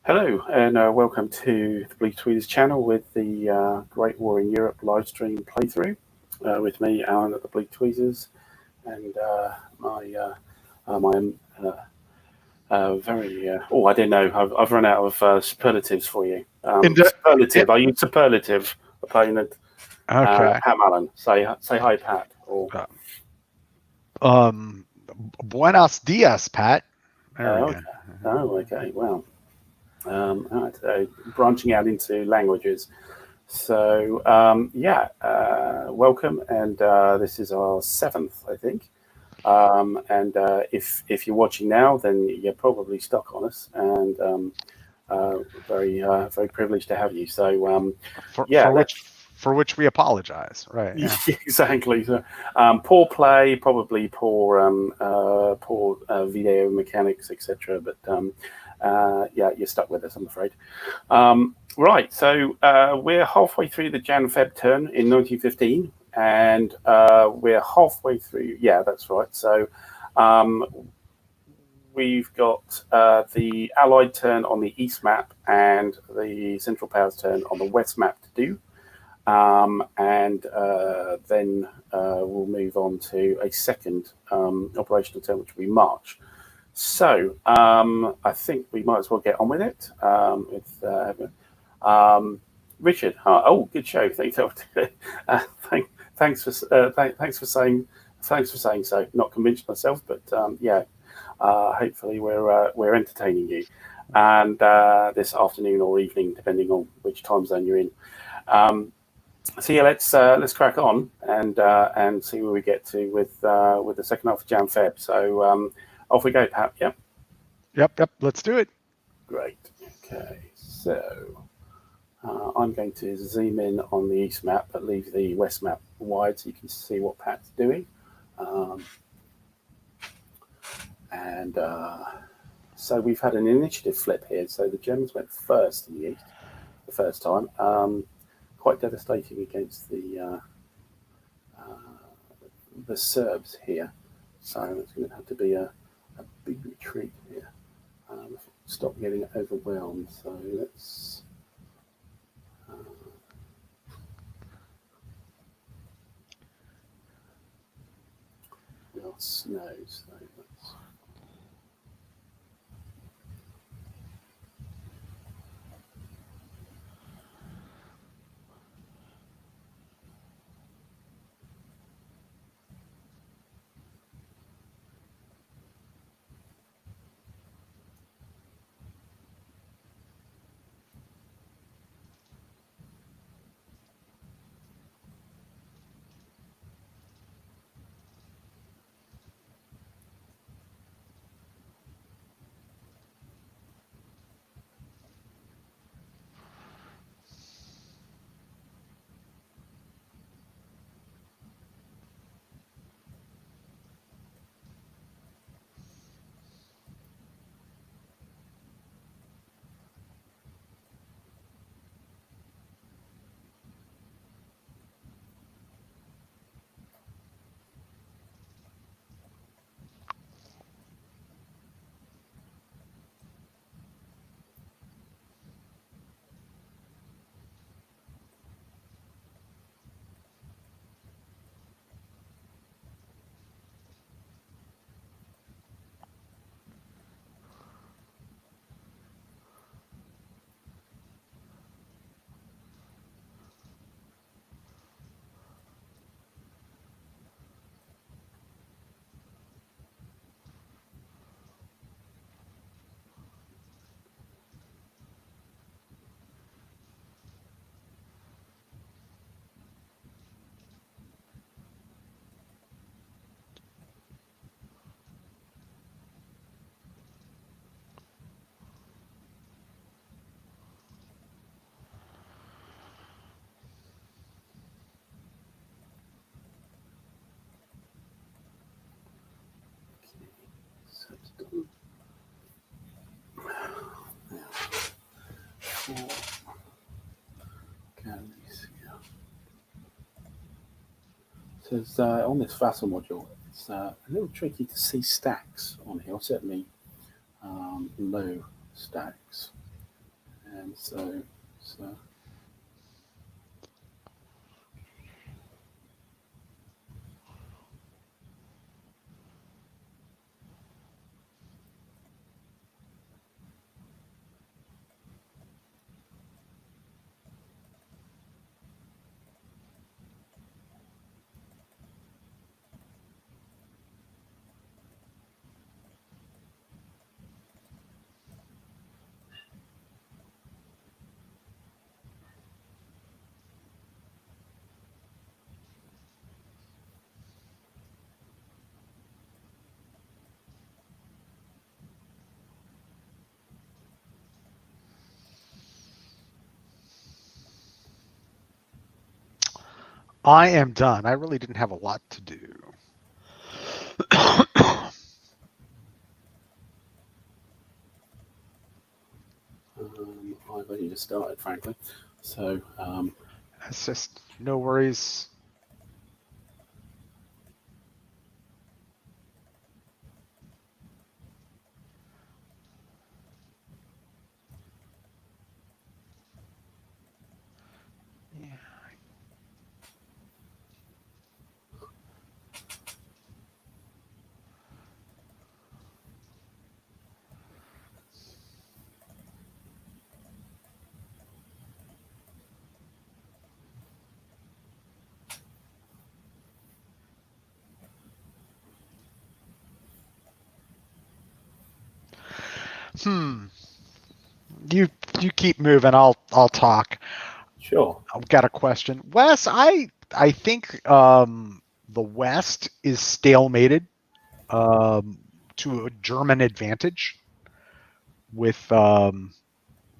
Hello, and welcome to the Bleak Tweezers channel with the Great War in Europe live stream playthrough with me, Alan at the Bleak Tweezers, and my very I don't know. I've run out of superlatives for you. Superlative. I use superlative opponent. Okay. Pat Mullen. Say hi, Pat. Or Buenos dias, Pat. There we okay. Oh, okay. Well, branching out into languages. So welcome, and this is our 7th, I think. And if you're watching now, then you're probably stuck on us, and very privileged to have you. So for which we apologize, right? Yeah. Exactly. So, poor play, probably poor video mechanics, etc. But you're stuck with us, I'm afraid. Right, so we're halfway through the Jan-Feb turn in 1915, and we're halfway through. Yeah, that's right. So we've got the Allied turn on the East map and the Central Powers turn on the West map to do. And then we'll move on to a second operational turn, which will be March. So I think we might as well get on with it. Richard, good show. Thanks for saying so. Not convinced myself, but hopefully we're entertaining you. And this afternoon or evening, depending on which time zone you're in. So yeah, let's crack on and see where we get to with the second half of Jan-Feb. So off we go, Pat. Yeah. Yep. Let's do it. Great. Okay. So I'm going to zoom in on the East map, but leave the West map wide so you can see what Pat's doing. So we've had an initiative flip here. So the Germans went first in the East the first time. Quite devastating against the Serbs here, so it's going to have to be a big retreat here. Stop getting overwhelmed. So let's. Well, snow. So let's. So it's, on this vassal module, it's a little tricky to see stacks on here, certainly low stacks. And so I am done. I really didn't have a lot to do. I've only just started, frankly. So It's just no worries. Yeah. You keep moving. I'll talk. sure. I've got a question, Wes. I think the West is stalemated to a German advantage with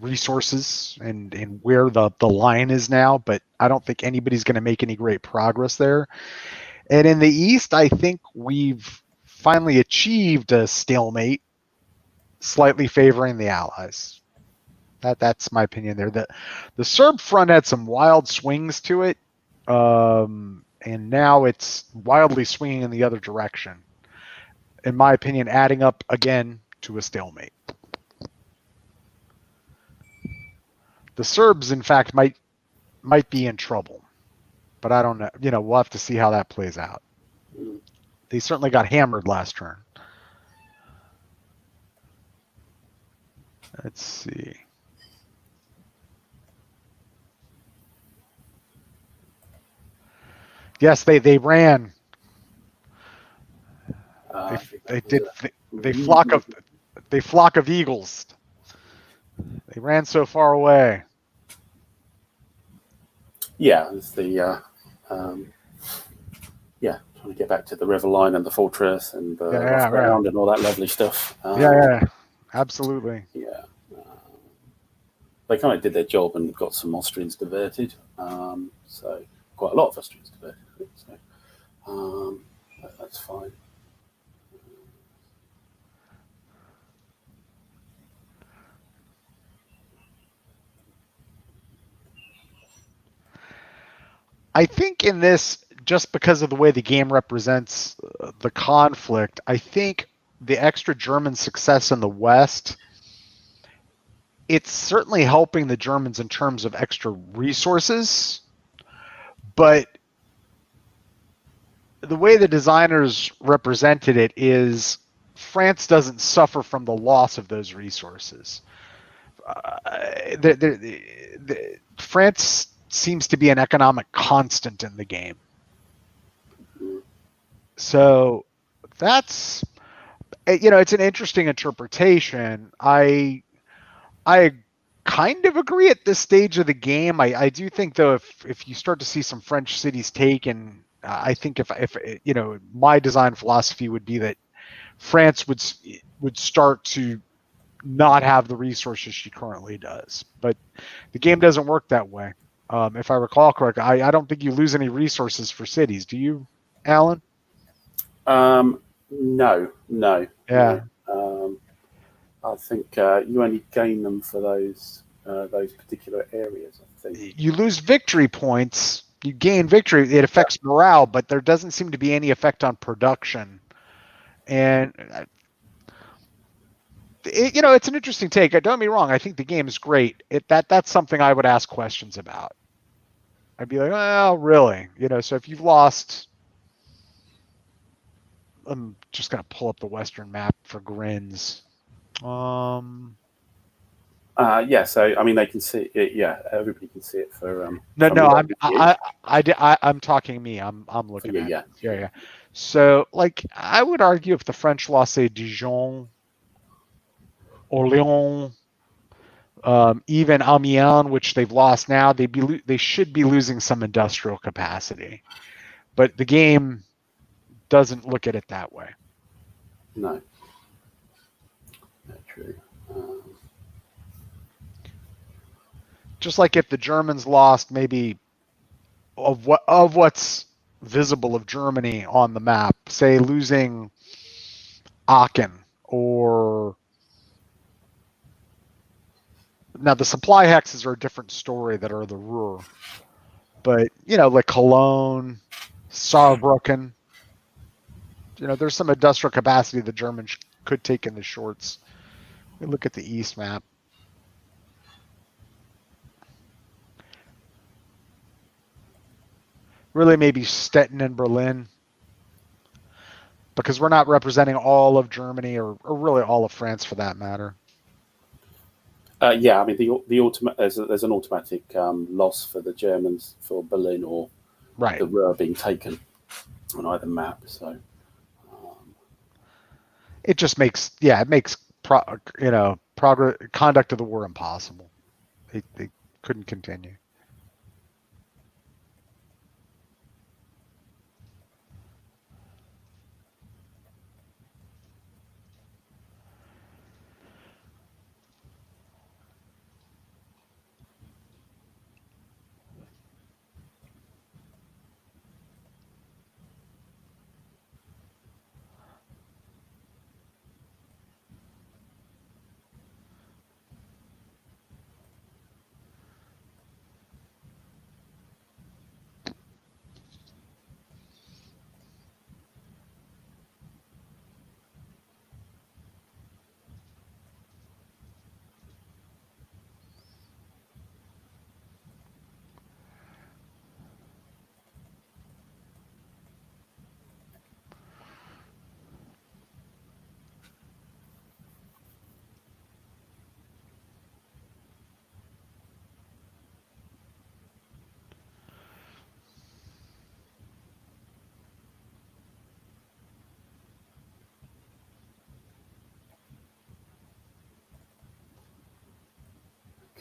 resources and where the line is now, but I don't think anybody's going to make any great progress there. And in the East, I think we've finally achieved a stalemate, slightly favoring the Allies. That's my opinion there. The Serb front had some wild swings to it, and now it's wildly swinging in the other direction. In my opinion, adding up again to a stalemate. The Serbs, in fact, might be in trouble, but I don't know. We'll have to see how that plays out. They certainly got hammered last turn. Let's see. Yes, they ran. They flock of eagles. They ran so far away. Yeah, it's the trying to get back to the river line and the fortress and the rough ground and all that lovely stuff. Yeah, absolutely. Yeah. They kind of did their job and got some Austrians diverted. So quite a lot of Austrians diverted. So that's fine. I think in this, just because of the way the game represents the conflict, I think the extra German success in the West, it's certainly helping the Germans in terms of extra resources, but the way the designers represented it is France doesn't suffer from the loss of those resources. France seems to be an economic constant in the game. So that's, it's an interesting interpretation. I kind of agree at this stage of the game. I do think, though, if you start to see some French cities taken, I think if my design philosophy would be that France would start to not have the resources she currently does. But the game doesn't work that way. If I recall correctly, I don't think you lose any resources for cities. Do you, Alan? No. Yeah. No. I think you only gain them for those particular areas. I think you lose victory points. You gain victory. It affects morale, but there doesn't seem to be any effect on production. And it's an interesting take. Don't get me wrong. I think the game is great. That's something I would ask questions about. I'd be like, well, really? So if you've lost, I'm just gonna pull up the Western map for grins. Yeah, so I mean, they can see it. Yeah, everybody can see it for. No, I'm talking me. I'm looking at yeah. it. Yeah. So, like, I would argue if the French lost, say, Dijon, Orléans, even Amiens, which they've lost now, they should be losing some industrial capacity. But the game doesn't look at it that way. No, not true. Just like if the Germans lost, maybe of what's visible of Germany on the map, say losing Aachen or now the supply hexes are a different story that are the Ruhr, but like Cologne, Saarbrücken, there's some industrial capacity the Germans could take in the shorts. We look at the East map. Really, maybe Stettin and Berlin, because we're not representing all of Germany or really all of France for that matter. Yeah, I mean there's an automatic loss for the Germans for Berlin or right. the Ruhr being taken on either map. So it just makes progress conduct of the war impossible. They couldn't continue.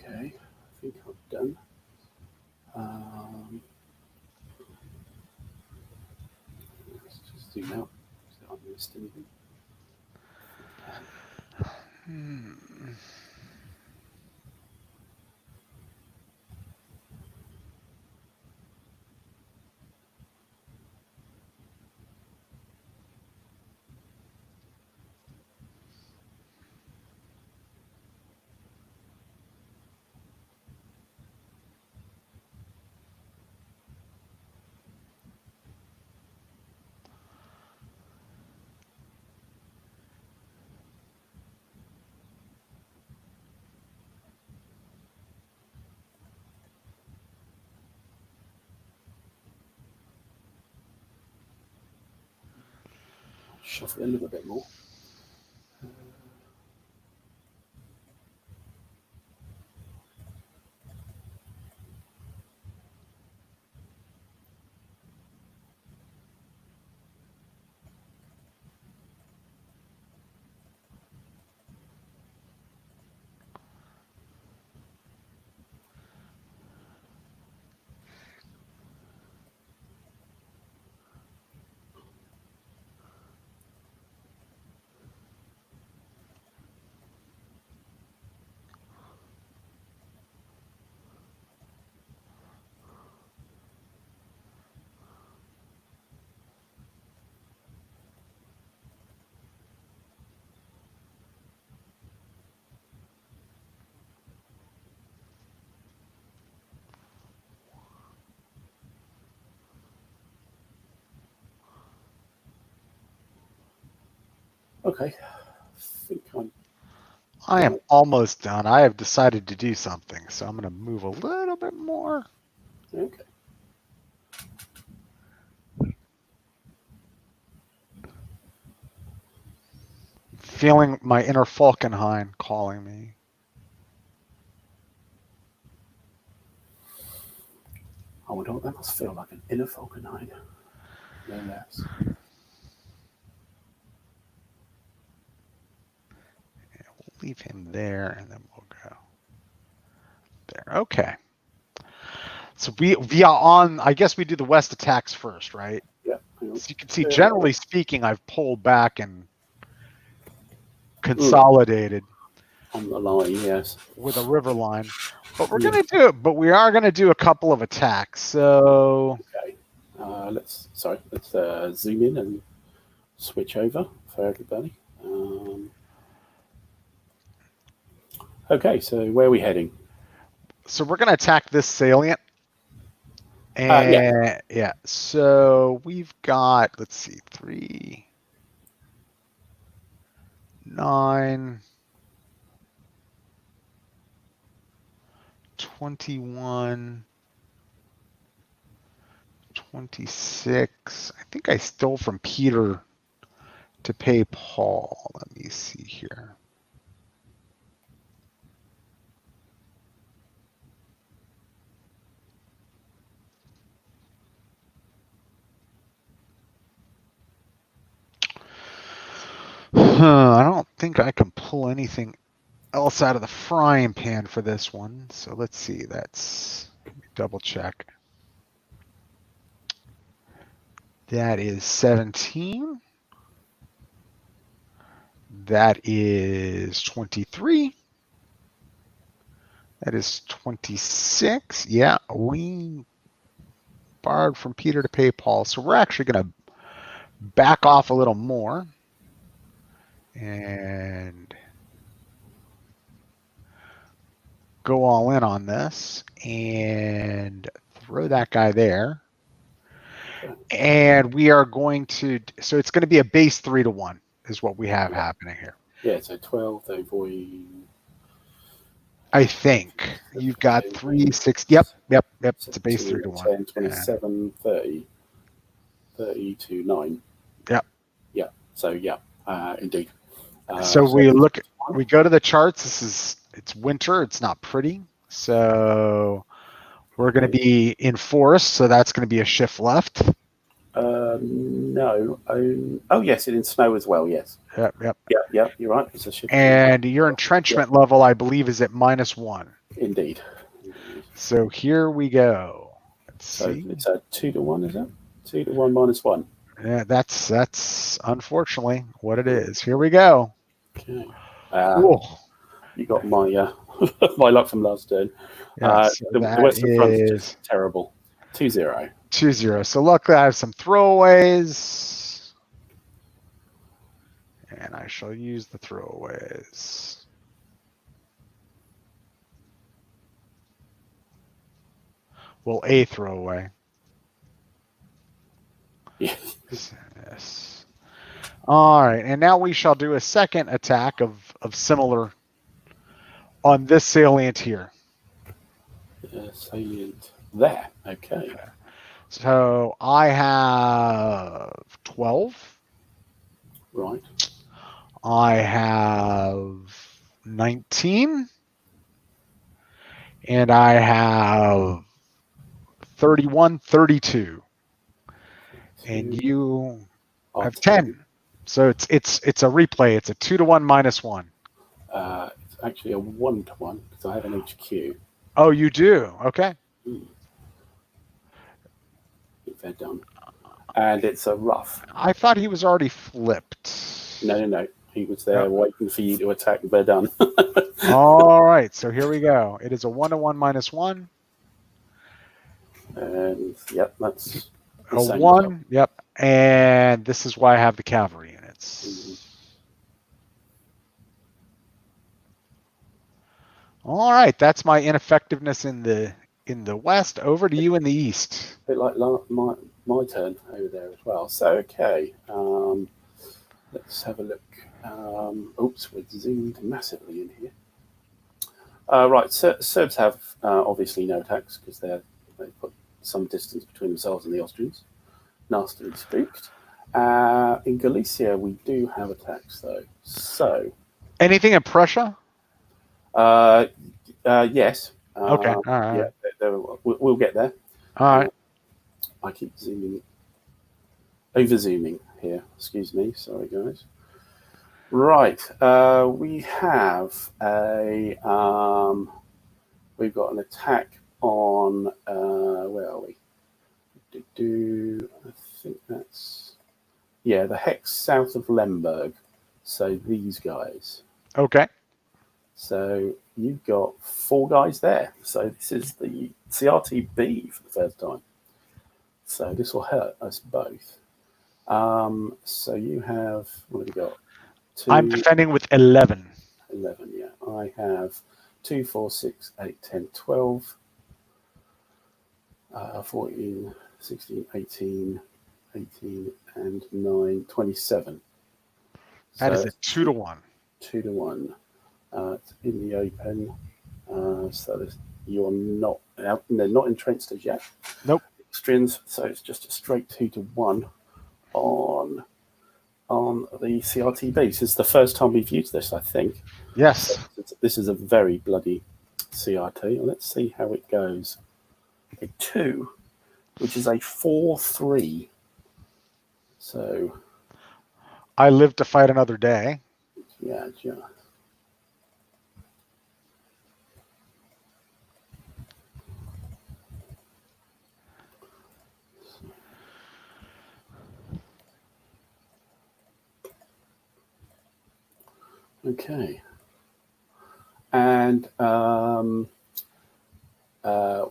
okay, I think I'm done. Let's just zoom out. So I missed anything. Shuffle in a little bit more. Okay, I think I'm I am almost done. I have decided to do something, so I'm going to move a little bit more. Okay. Feeling my inner Falkenhayn calling me. I wonder what that must feel like, an inner Falkenhayn. No less. Yeah, we'll leave him there, and then we'll go there. Okay. So we are on. I guess we do the west attacks first, right? Yeah. So you can see, generally speaking, I've pulled back and consolidated on the line, yes, with a river line. But we're gonna do it. But we are gonna do a couple of attacks. So okay. Let's zoom in and switch over for everybody. Okay, so where are we heading? So we're gonna attack this salient. And yeah, so we've got, let's see, 3, 9, 21, 26. I think I stole from Peter to pay Paul. Let me see here. I don't think I can pull anything else out of the frying pan for this one. So let's see. Let me double check. That is 17. That is 23. That is 26. Yeah, we borrowed from Peter to pay Paul. So we're actually going to back off a little more. And go all in on this and throw that guy there. And we are going to, so it's going to be a base 3-1 is what we have happening here. Yeah, so 12, avoid. I think you've got 3, 6. Yep. It's a base 3-1. 10, 27, 30, 30 to 9. Yep. Yeah. So yeah, indeed. So we go to the charts. It's winter. It's not pretty. So we're going to be in forest. So that's going to be a shift left. No. Oh, yes, it's in snow as well. Yes. Yep. Yeah. You're right. It's a shift. And your entrenchment level, I believe, is at -1. Indeed. So here we go. Let's see. It's a 2-1, is it? 2-1 -1. Yeah, that's unfortunately what it is. Here we go. Okay. Cool. You got my my luck from last turn. Yeah, so the western front is just terrible. 2-0. 2-0. So luckily I have some throwaways. And I shall use the throwaways. Well, a throwaway. Yes. All right, and now we shall do a second attack of similar on this salient here. Salient there. Okay. So I have 12. Right. I have 19. And I have 31, 32. And you have 10. So it's a replay. It's a 2-1 -1. It's actually a 1-1 because I have an HQ. Oh, you do? Okay. They're done. And it's a rough. I thought he was already flipped. No. He was there waiting for you to attack Verdun. All right. So here we go. It is a 1-1 -1. And yep, that's a 1. Yep. And this is why I have the cavalry units. Mm-hmm. All right. That's my ineffectiveness in the west. Over to you in the east. A bit like my turn over there as well. So okay. Let's have a look. Oops, we're zoomed massively in here. Right, Serbs have obviously no attacks because they put some distance between themselves and the Austrians. Nastily spooked. In Galicia, we do have attacks though. So anything in Prussia? Yes. Okay, all right, Yeah, we'll get there. all right. I keep over zooming here. Excuse me. Sorry, guys. Right. We have we've got an attack on. Where are we? I think that's. Yeah, the hex south of Lemberg. So these guys. Okay. So you've got 4 guys there. So this is the CRTB for the first time. So this will hurt us both. So you have, what have you got? 2, I'm defending with 11. 11, yeah. I have 2, 4, 6, 8, 10, 12, 14, 16, 18, 18, and 9, 27. That is a 2-1. 2 to 1. It's in the open. So you're not out, they're not entrenched as yet. Nope. Strins, so it's just a straight 2 to 1 on the CRTB. This is the first time we've used this, I think. Yes. So this is a very bloody CRT. Let's see how it goes. A 2, which is a 4-3. So I live to fight another day. yeah. Okay. And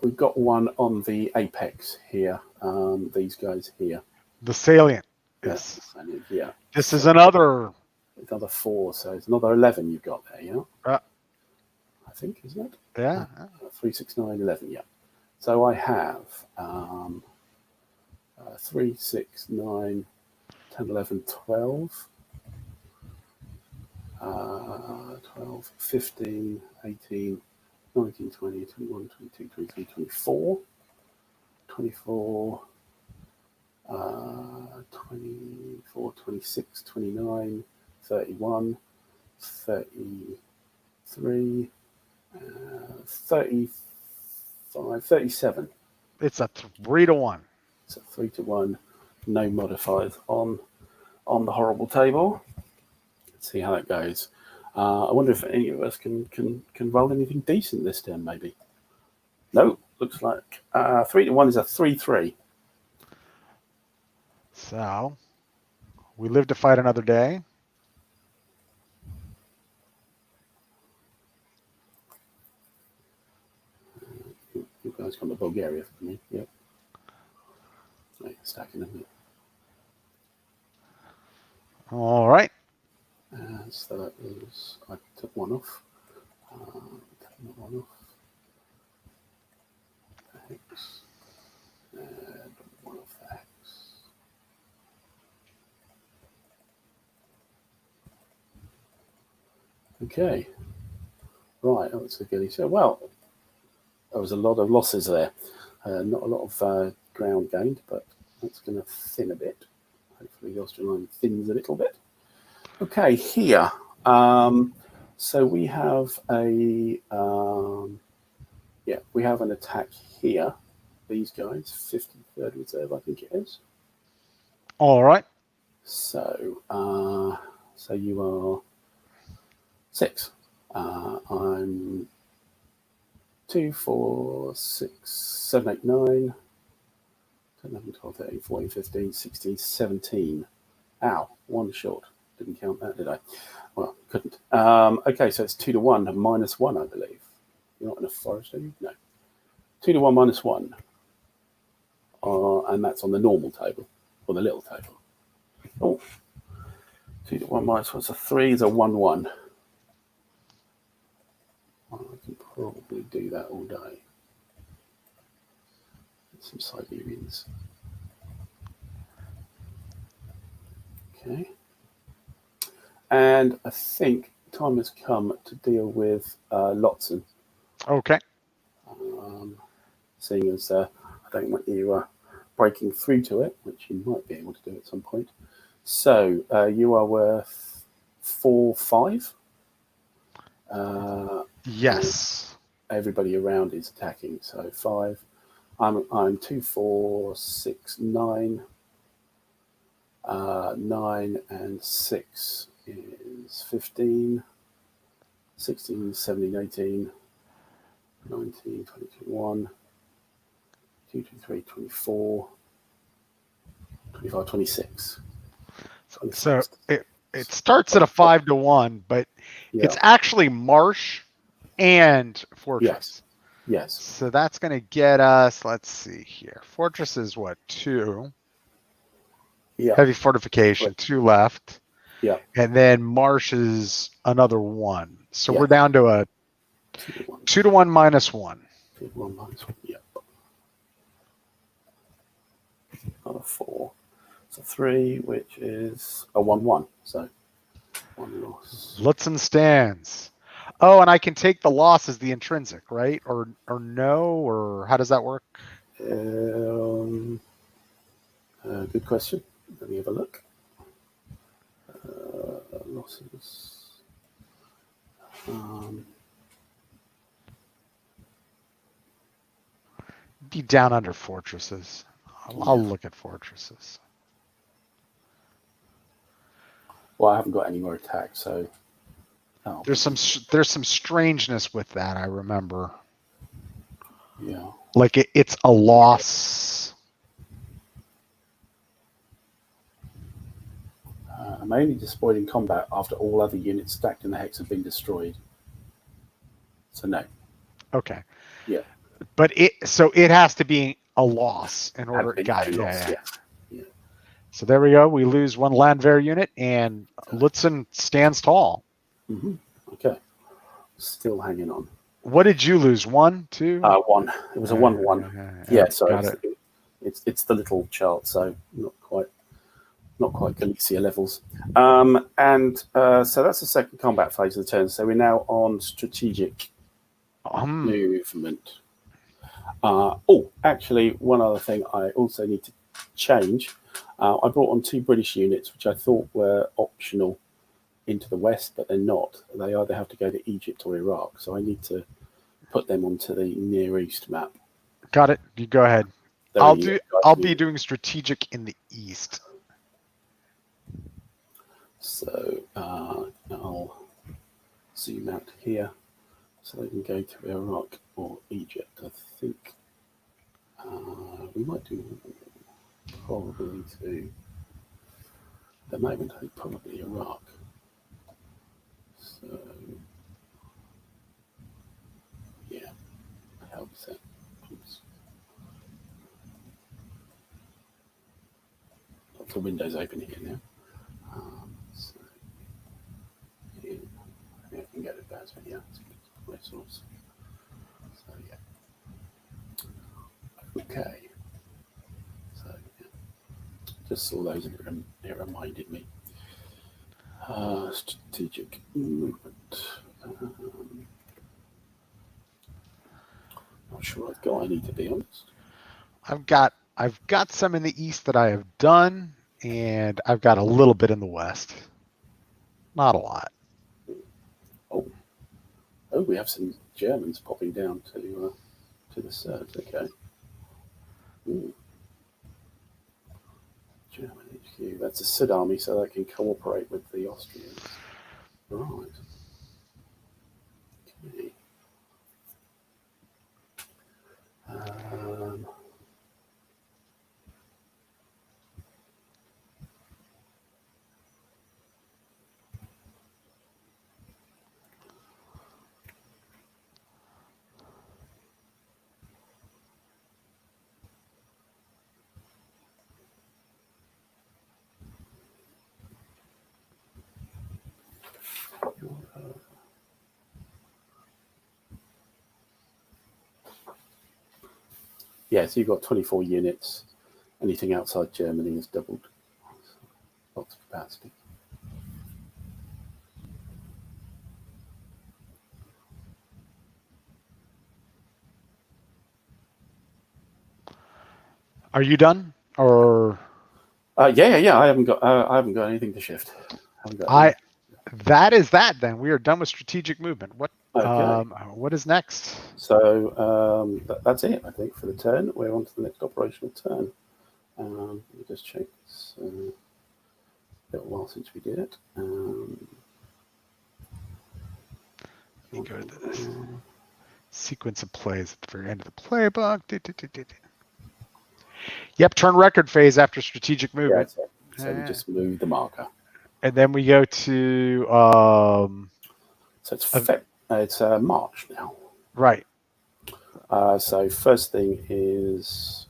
we've got one on the apex here. These guys here. The salient. Yes. Yeah. This is another 4, so it's another 11 you've got there, yeah? I think, isn't it? Yeah. 3, 6, 9, 11, yeah. So I have 3, 6, 9, 10, 11, 12, 12, 15, 18, 19, 20, 21, 22, 23, 24, 24, 24, 26, 29, 31, 33, 35, 37. It's a 3 to 1. It's a 3 to 1. No modifiers on the horrible table. Let's see how that goes. I wonder if any of us can roll anything decent this turn, maybe. No, looks like 3 to 1 is a 3-3. So we live to fight another day. You guys come to Bulgaria for me. Yep. Right, stacking them. All right. So that was, I took one off. Take one off. The hex. And one off the hex. Okay. Right, that's a goodie. So, well, there was a lot of losses there. Not a lot of ground gained, but that's going to thin a bit. Hopefully the Austrian line thins a little bit. Okay, here. So we have we have an attack here. These guys, 53rd Reserve, I think it is. All right. So, so you are 6. I'm 2, 4, 6, 7, 8, 9, 10, 11, 12, 13, 14, 15, 16, 17. Ow, 1 short. Didn't count that, did I? Well, couldn't. Okay, so it's 2 to 1 and -1, I believe. You're not in a forest, are you? No. 2 to 1 -1. And that's on the normal table, or the little table. Oh, 2 to 1 -1. So 3 is a 1-1. I can probably do that all day. Some Siberians. Okay. And I think time has come to deal with Lotzen. Okay. Seeing as I don't want you breaking through to it, which you might be able to do at some point. So you are worth 4-5. Yes. Everybody around is attacking. So 5. I'm 2, 4, 6, 9. 9 and 6 is 15. 16, 17, 18, 19, 20, 21, 2, 23, 24, 25, 26. So it starts at a 5-1, but it's actually marsh and fortress. Yes. So that's going to get us, let's see here. Fortress is what, 2? Yeah. Heavy fortification, 2 left. Yeah. And then marsh is another 1. So we're down to a 2-1 -1. 2-1 -1. 1. Yeah. Another 4. So 3, which is a 1-1. So 1 loss. Lutzen stands. Oh, and I can take the loss as the intrinsic, right? Or no? Or how does that work? Good question. Let me have a look. Losses. Be down under fortresses. I'll look at fortresses. Well, I haven't got any more attacks, so there's some strangeness with that. I remember. Yeah. Like it's a loss. I'm only destroyed in combat after all other units stacked in the hex have been destroyed. So no. Okay. Yeah. But it has to be a loss in order. Got it. Yeah. So there we go. We lose 1 Landwehr unit, and Lutzen stands tall. Mm-hmm. Okay. Still hanging on. What did you lose? 1, 2? 1. It was a 1-1. Yeah. Sorry. It's the little chart, so not quite Galicia levels. And so that's the second combat phase of the turn. So we're now on strategic movement. Actually, one other thing I also need to change. I brought on 2 British units, which I thought were optional into the west, but they're not. They either have to go to Egypt or Iraq. So I need to put them onto the Near East map. Got it. You go ahead. I'll be doing strategic in the east. So I'll zoom out here so they can go to Iraq or Egypt. I think we might do probably to at the moment. I think probably Iraq. So yeah, helps it. Lots of windows open here now. So yeah, I can get it back. Yeah, my source. So yeah. Okay. So yeah. Just saw those and it reminded me. Strategic movement. Not sure I've got any, to be honest. I've got some in the east that I have done, and I've got a little bit in the west. Not a lot. Oh, we have some Germans popping down to the Serbs. Okay. Ooh. German HQ. That's a Sid army, so they can cooperate with the Austrians. Right. Okay. Yeah, so you've got 24 units. Anything outside Germany is doubled. Lots of capacity. Are you done? Or Yeah. I haven't got anything to shift. That is that. Then we are done with strategic movement. Okay. What is next? So that's it, I think, for the turn. We're on to the next operational turn. Let me just check. It's a little while since we did it. Let me go to this sequence of plays at the very end of the playbook. Yep, turn record phase after strategic movement. Yeah, so we just move the marker. And then we go to so it's March now. Right. So first thing is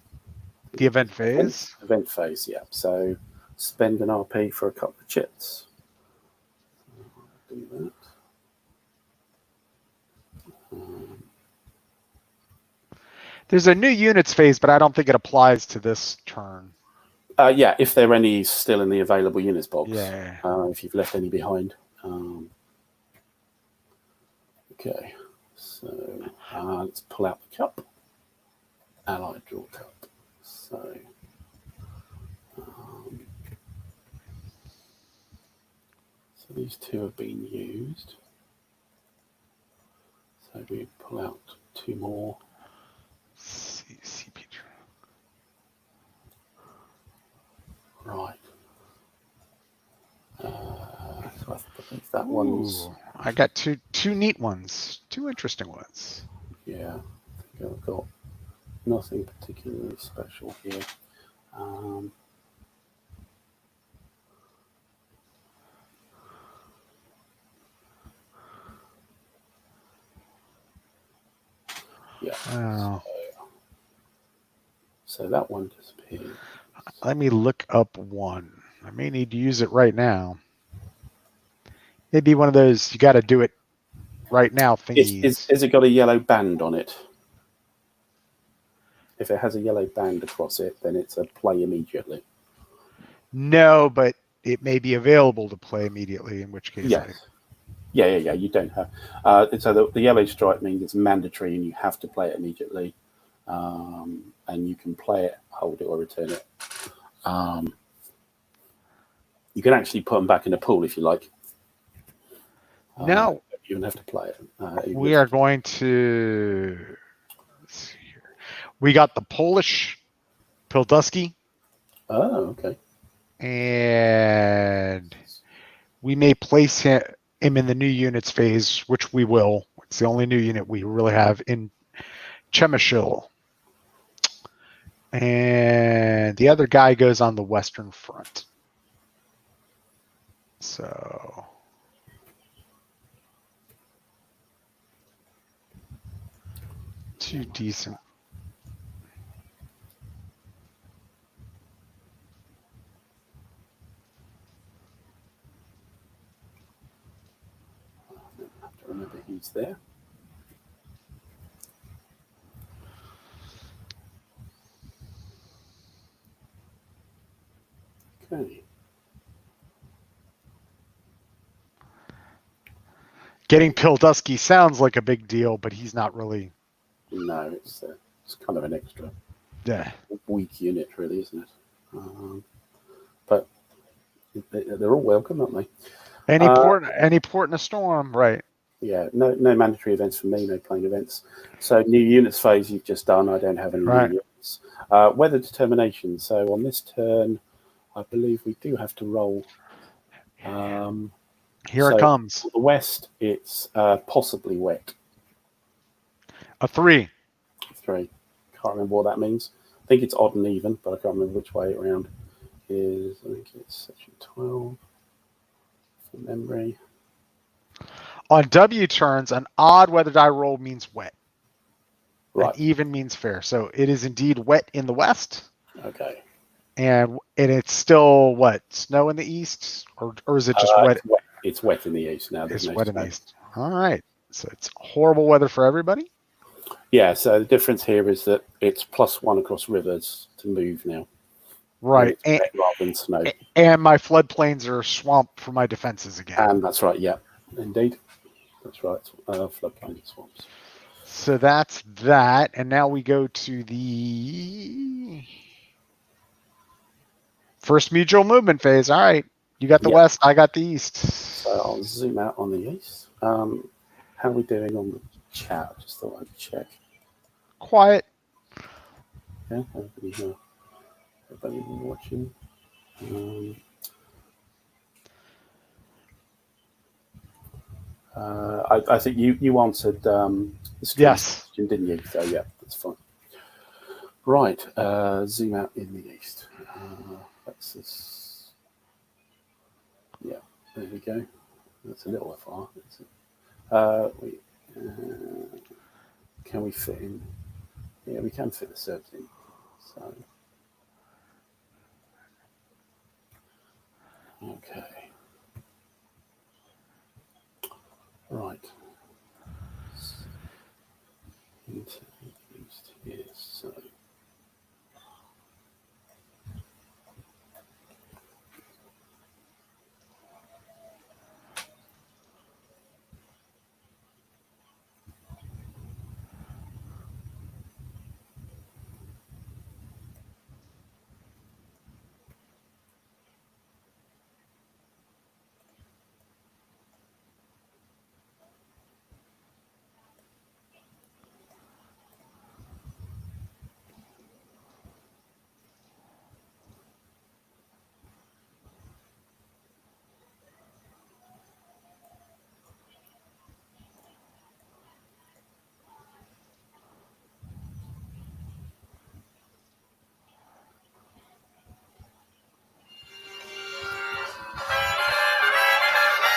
the event phase. Event phase, yeah. So spend an RP for a couple of chits. Do that. There's a new units phase, but I don't think it applies to this turn. Yeah, if there are any still in the available units box. Yeah. If you've left any behind. Okay, so let's pull out the cup. Allied draw cup. So these two have been used. So we pull out two more. CP. Right. So I think that one's. I got two neat ones, two interesting ones. Yeah, I think I've got nothing particularly special here. Yeah. Wow. So that one disappeared. Let me look up one. I may need to use it right now. Maybe one of those you got to do it right now thingies. Is it got a yellow band on it? If it has a yellow band across it, then it's a play immediately. No, but it may be available to play immediately, in which case. Yes. Yeah. You don't have. So the yellow stripe means it's mandatory and you have to play it immediately. And you can play it, hold it, or return it. You can actually put them back in the pool if you like. No. You don't have to play it. We are going to. Let's see here. We got the Polish Pilduski. Oh, okay. And we may place him in the new units phase, which we will. It's the only new unit we really have in Chemishil. And the other guy goes on the Western Front. So two decent. I have to remember he's there. Okay. Getting Pilduski sounds like a big deal, but he's not really. No, it's kind of an extra. Yeah. Weak unit, really, isn't it? But they're all welcome, aren't they? Any port in a storm, right? Yeah, no mandatory events for me, no playing events. So new units phase you've just done. I don't have any new units. Weather determination. So on this turn, I believe we do have to roll. Here it comes. For the west, it's possibly wet. A 3. 3. Can't remember what that means. I think it's odd and even, but I can't remember which way around is. I think it's section 12 from memory. On W turns, an odd weather die roll means wet. Right. And even means fair. So it is indeed wet in the west. Okay. And it's still what? Snow in the east? Or is it just wet? It's wet in the east now. It's wet in the east. All right. So it's horrible weather for everybody? Yeah, so the difference here is that it's +1 across rivers to move now. Right. And rather than snow. And my floodplains are swamp for my defenses again. And that's right, yeah. Indeed. That's right. Floodplain swamps. So that's that. And now we go to the First mutual movement phase. All right. You got the west, I got the east. So I'll zoom out on the east. How are we doing on the chat? Just thought I'd check. Quiet. Yeah, everybody watching. I think you answered the question, didn't you? So yeah, that's fine. Right, zoom out in the east. That's this. Yeah, there we go. That's a little far. Can we fit in? Yeah, we can fit the serbs in. So, okay. Right. Into the east here. So.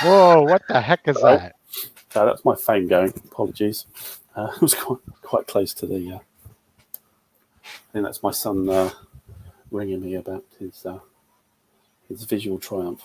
Whoa, what the heck is that? That's my phone going. Apologies. It was quite close to the. I think that's my son ringing me about his visual triumph.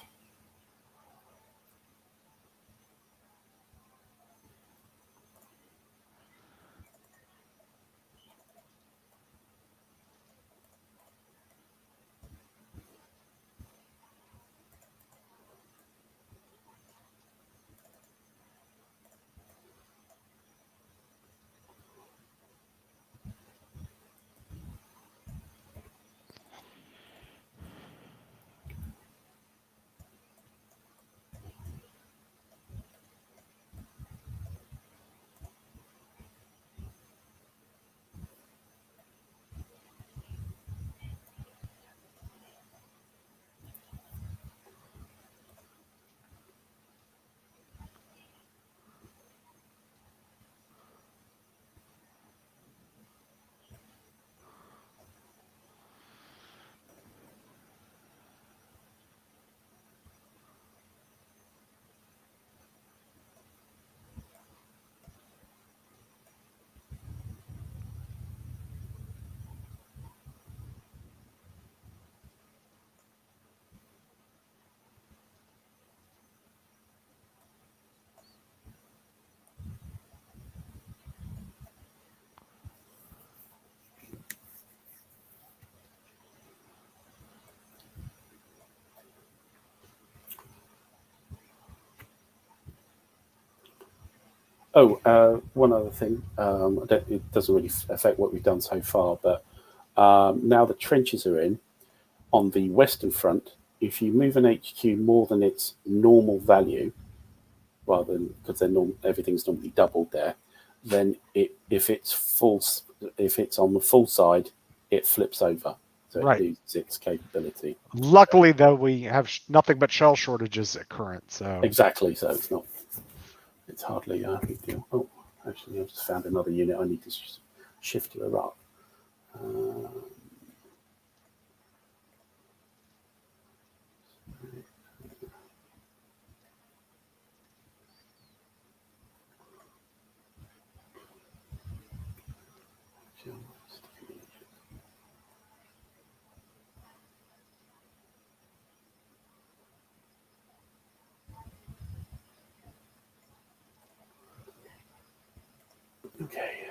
One other thing. It doesn't really affect what we've done so far, but now the trenches are in on the western front. If you move an HQ more than its normal value, rather than because everything's normally doubled there, then if it's on the full side, it flips over, so it loses its capability. Luckily, though, we have nothing but shell shortages at current. So exactly, so it's hardly a big deal. Oh, actually, I've just found another unit. I need to shift her up. Okay.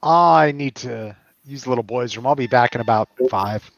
I need to use the little boys' room. I'll be back in about 5.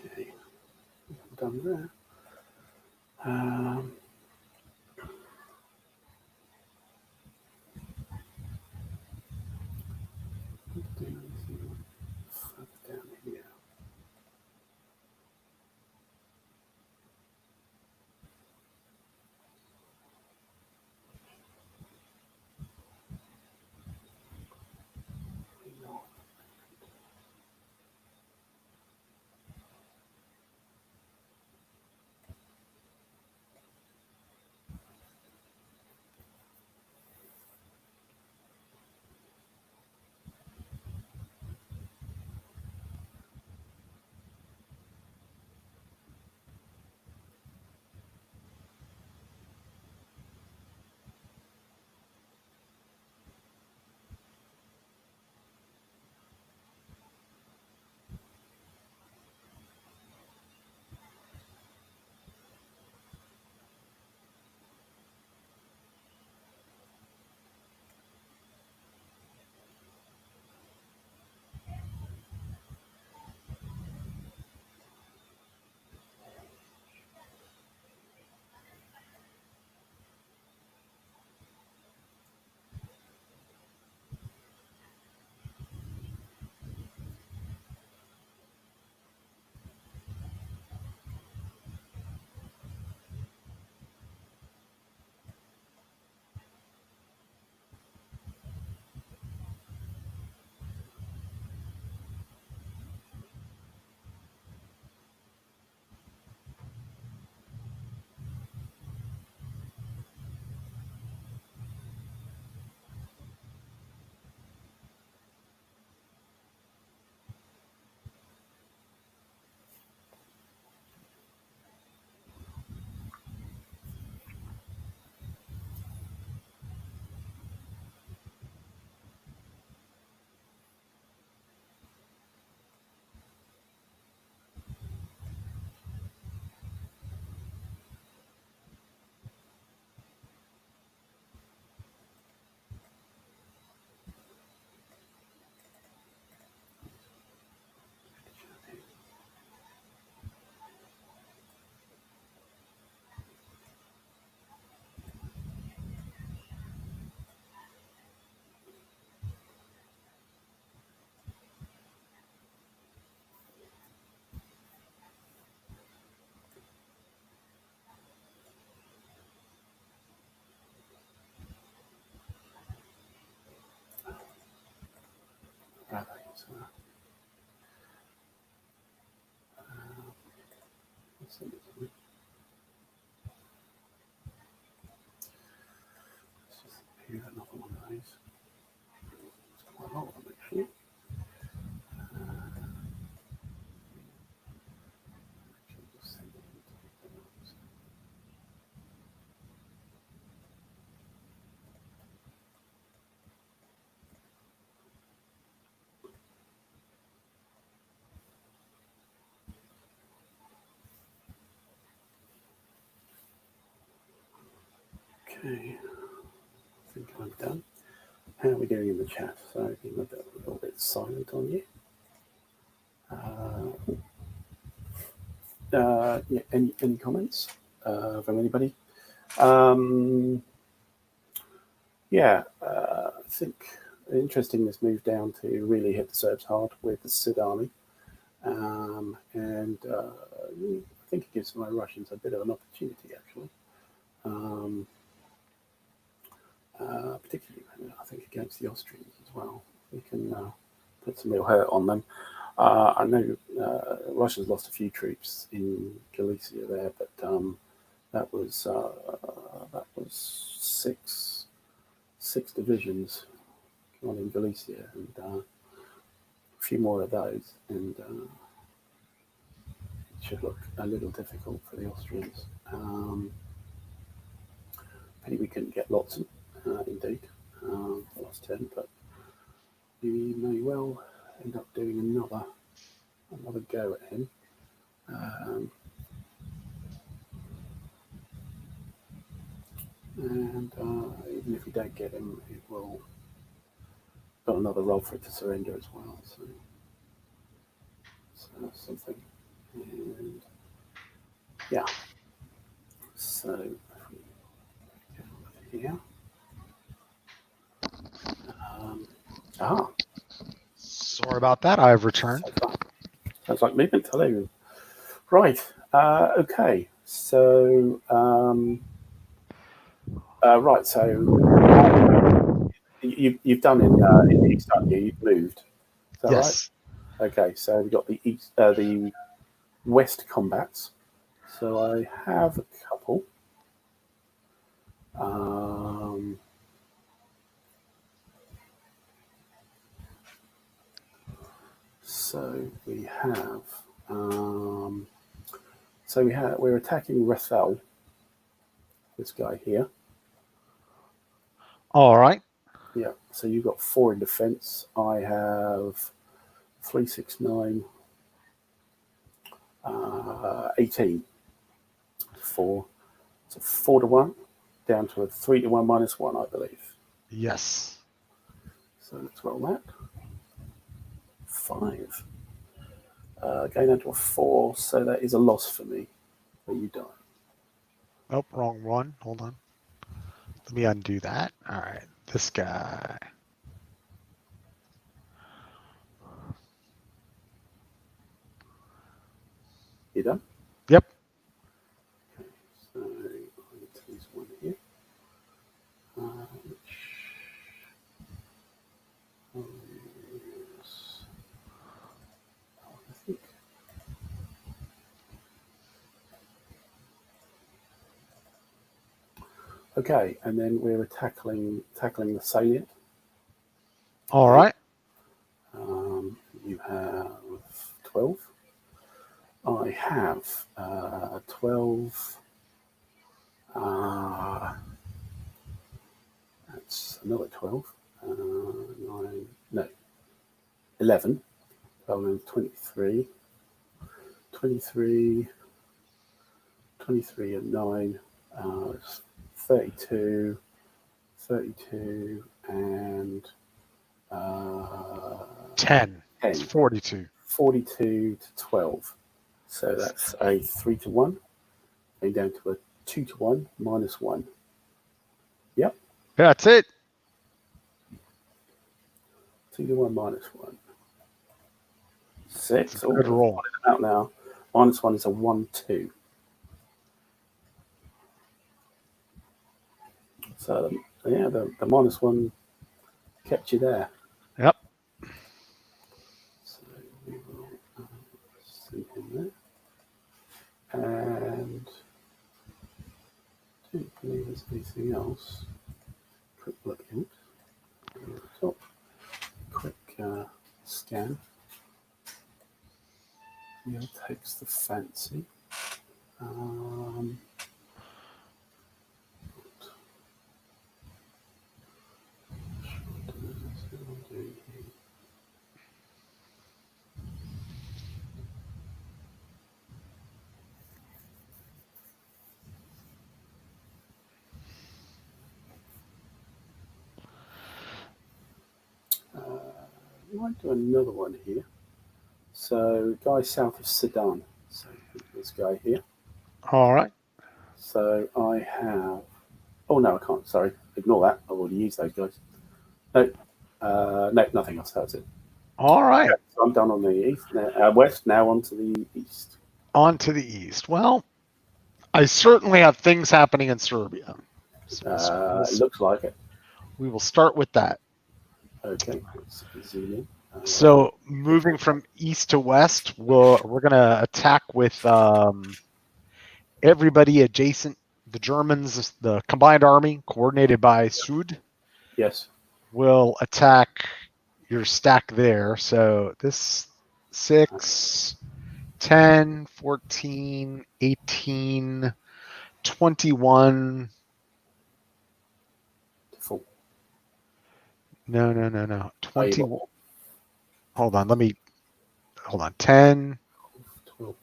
Okay, done there. Um, down here. Another one of those. It's quite a lot of them actually. Okay, I think I'm done. How are we doing in the chat? So I've been a little bit silent on you. Yeah, any comments from anybody? Yeah, I think interesting this move down to really hit the Serbs hard with the Sid army. And I think it gives my Russians a bit of an opportunity, actually. Particularly, I think, against the Austrians as well. We can put some real hurt on them. I know Russia's lost a few troops in Galicia there, but that was six divisions on in Galicia, and a few more of those, and it should look a little difficult for the Austrians. Maybe we couldn't get lots, indeed, last 10, but we may well end up doing another go at him. And even if we don't get him, it will got another role for it to surrender as well. So something, and yeah. So if we go over here. Sorry about that. I've returned. Sounds like movement. Hello. Right. Okay. So right. So you've done in the east, haven't you? You've moved. Is that Yes. right? Okay. So we've got the east, the west combats. So I have a couple. So we have. We're attacking Rathel. This guy here. All right. Yeah. So you've got 4 in defense. I have 3, 6, 9, 18. 4. So 4 to 1, down to a 3 to 1 minus 1, I believe. Yes. So let's roll that. 5. Going down to a 4, so that is a loss for me. But you die. Oh, wrong one. Hold on. Let me undo that. All right. This guy. You done? Yep. Okay, so I'm going to use one here. I think. Okay, and then we're tackling the salient. All right. You have 12. I have 12. That's another 12. 9, no, 11. 12 and 23. 23 and 9. 32. 32 and 10. 10. It's 42. 42 to 12. So that's a 3 to 1. Going down to a 2 to 1 minus 1. Yep. That's it. 2 to 1 minus 1. 6. Good roll. Out now. Minus 1 is a 1, 2. So yeah, the minus 1 kept you there. Yep. And I don't believe there's anything else. Quick look in. Top. Quick scan. Yeah, takes the fancy. We might do another one here. So, guy south of Sudan. So, this guy here. All right. So, I have. Oh, no, I can't. Sorry. Ignore that. I've already used those guys. No, no, nothing else. That's it. All right. Okay, so I'm done on the east, west. Now on to the east. On to the east. Well, I certainly have things happening in Serbia. So It looks like it. we will start with that. Okay, let's zoom in. So moving from east to west, we're going to attack with everybody adjacent. The Germans, the combined army, coordinated by Sud, Yes. will attack your stack there. So this 6, 10, 14, 18, 21. Full. No. 21. Hold on. 10, 12,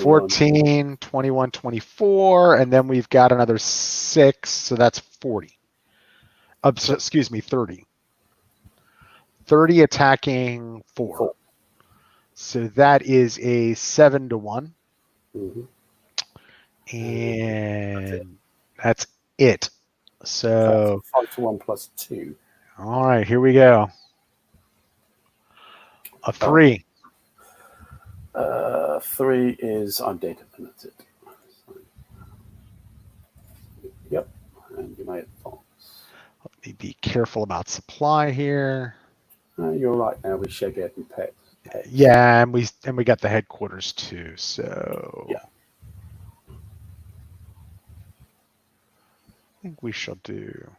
14, 21, 24, and then we've got another 6, so that's 40. Excuse me, 30. 30 attacking 4. So that is a 7-1. Mm-hmm. And that's it. So 5-1 plus 2. All right, here we go. A 3. 3 is I'm dead, and that's it. Yep, and you may advance. Let me be careful about supply here. You're right now with Sheghead and Pet. Yeah, and we got the headquarters too. So yeah, I think we shall do.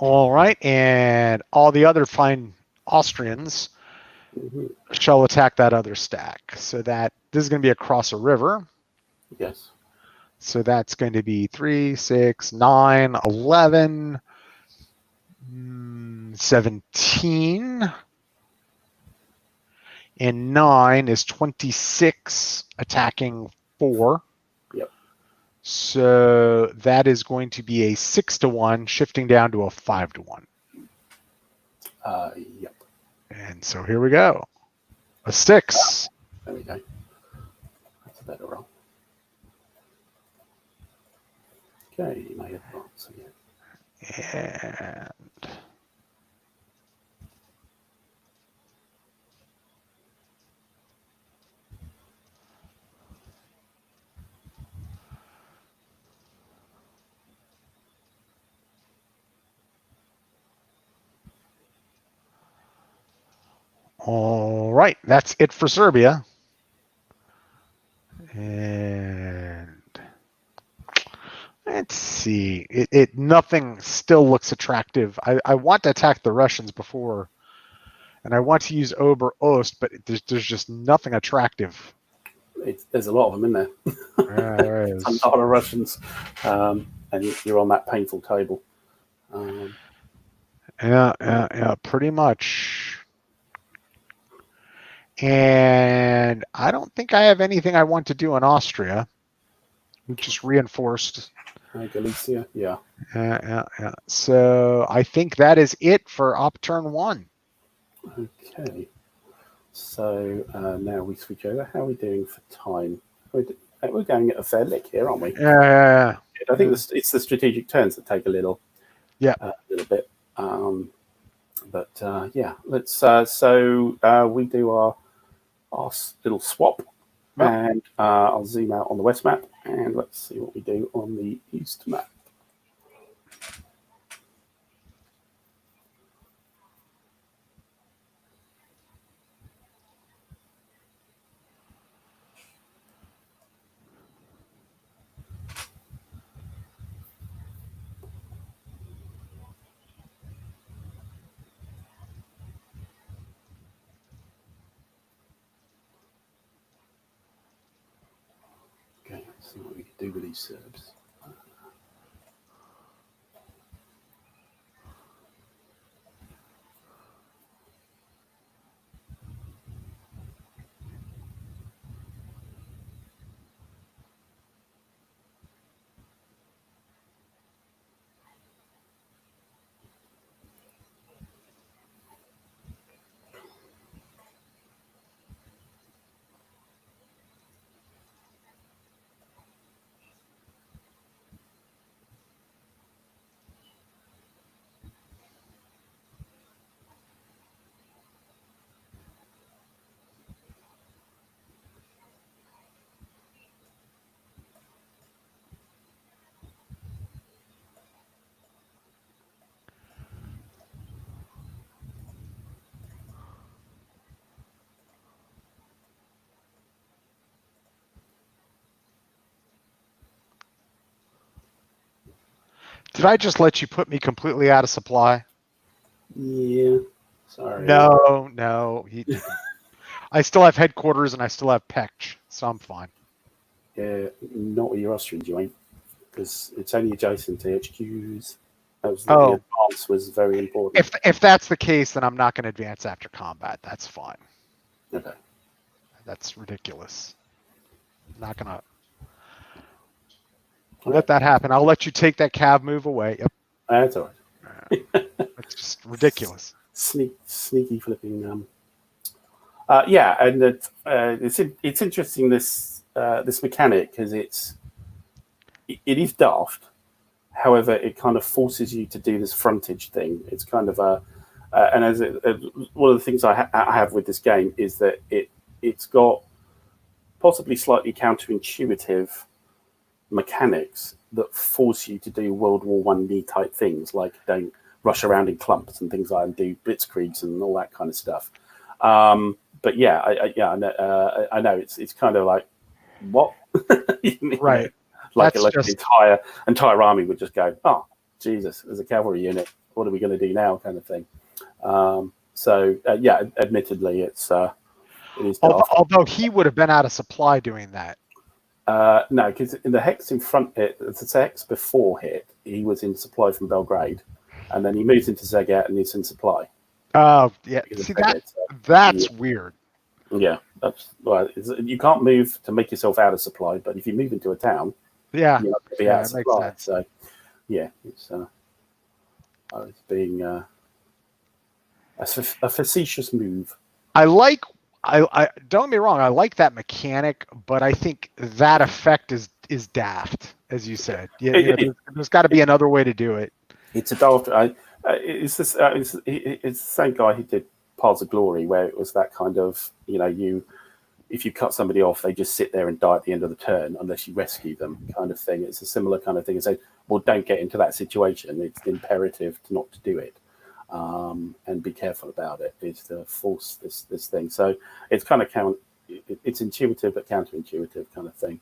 All right, and all the other fine Austrians shall attack that other stack. So that this is going to be across a river. Yes. So that's going to be 3, 6, 9, 11, 17. And 9 is 26 attacking 4. Yep. So that is going to be a 6-1, shifting down to a 5-1. Yep. And so here we go. A 6. There we go. That's a better roll. Okay, you may advance again. And all right, that's it for Serbia. And let's see. It nothing still looks attractive. I want to attack the Russians before, and I want to use Ober-Ost, but there's just nothing attractive. There's a lot of them in there. Yeah, there is. A lot of Russians, and you're on that painful table. Yeah, pretty much. And I don't think I have anything I want to do in Austria. We just reinforced. Galicia, yeah. Yeah. So I think that is it for op turn 1. Okay. So now we switch over. How are we doing for time? We're going at a fair lick here, aren't we? Yeah. I think it's the strategic turns that take a little bit. Yeah, let's. So we do our little swap, Yep. and I'll zoom out on the west map, and let's see what we do on the east map. Okay, let's see what we can do with these Serbs. Did I just let you put me completely out of supply? Yeah, sorry. No. I still have headquarters and I still have Pech, so I'm fine. Yeah, not with your Austrian joint, because it's only adjacent to HQs. The advance was very important. If that's the case, then I'm not going to advance after combat. That's fine. Okay. That's ridiculous. I'm not going to let that happen. I'll let you take that cav move away. Yep. That's all right. It's just ridiculous. Sneaky flipping. Yeah, and it's interesting this mechanic, because it is daft. However, it kind of forces you to do this frontage thing. It's kind of and one of the things I have with this game is that it's got possibly slightly counterintuitive mechanics that force you to do World War I type things, like don't rush around in clumps and things like that, and do blitzkriegs and all that kind of stuff. But yeah, I know it's kind of like what, right? Like the entire army would just go, oh Jesus, there's a cavalry unit. What are we going to do now, kind of thing. Yeah, admittedly, it is. Although he would have been out of supply doing that. No, because in the hex in front, the hex before hit, he was in supply from Belgrade, and then he moves into Zeget and he's in supply. Oh, yeah. See, that's weird. Yeah, you can't move to make yourself out of supply, but if you move into a town, yeah, you're not going to be out of supply. So, yeah, it's being a facetious move. I don't get me wrong, I like that mechanic, but I think that effect is daft, as you said. There's got to be another way to do it. It's a daft. It's the same guy who did Paths of Glory, where it was that kind of, if you cut somebody off, they just sit there and die at the end of the turn unless you rescue them, kind of thing. It's a similar kind of thing. It's like, well, don't get into that situation. It's imperative not to do it. And be careful about it, is to force this thing. So it's kind of it's intuitive but counterintuitive kind of thing,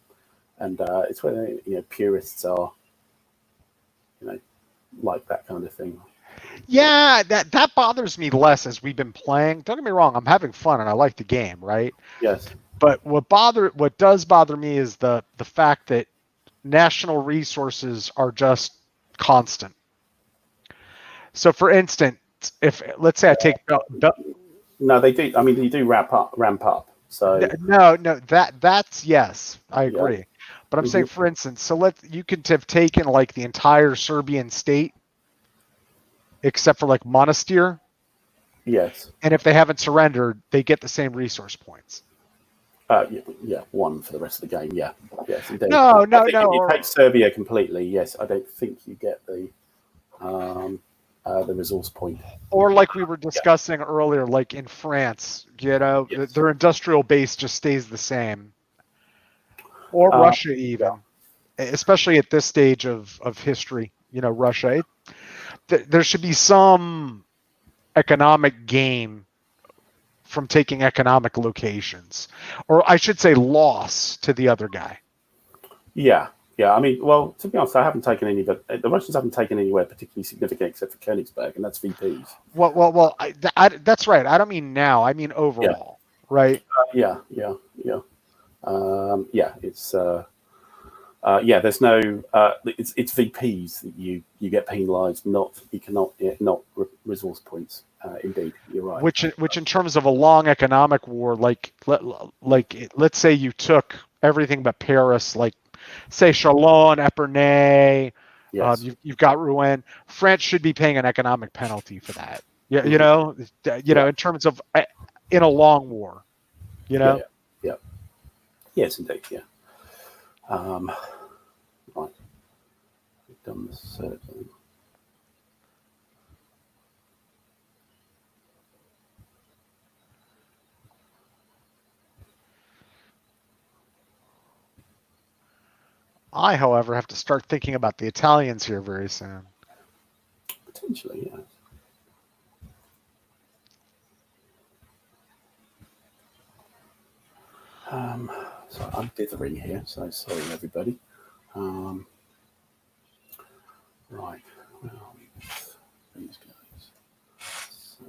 and it's where purists are, like that kind of thing. Yeah, that bothers me less as we've been playing. Don't get me wrong, I'm having fun and I like the game, right? Yes. But what does bother me is the fact that national resources are just constant. So, for instance, if let's say I take no, they do. I mean, you do ramp up. So no, that's yes, I agree. Yeah. But I'm saying, for instance, so you could have taken like the entire Serbian state, except for like Monastir. Yes. And if they haven't surrendered, they get the same resource points. Yeah, one for the rest of the game. Yeah, yes. Indeed. No. If you take Serbia completely, yes, I don't think you get the. the resource point. Or like we were discussing earlier, like in France, Yes. their industrial base just stays the same. Or Russia even, especially at this stage of history, Russia. There should be some economic gain from taking economic locations, or I should say loss to the other guy. Yeah. I mean, well, to be honest, I haven't taken any, but the Russians haven't taken anywhere particularly significant except for Königsberg, and that's VPs. Well, that's right. I don't mean now. I mean overall, right? Yeah. It's there's no it's VPs that you get penalised, not resource points. Indeed, you're right. Which in terms of a long economic war, let's say you took everything but Paris, like say Chalon, Epernay, Yes. you've got Rouen. France should be paying an economic penalty for that. Yeah, in terms of in a long war, Yeah. Yes, indeed. Yeah. Right. We've done the circle. I, however, have to start thinking about the Italians here very soon. Potentially, yeah. So I'm dithering here, so sorry everybody. Right, where are we with these guys? So,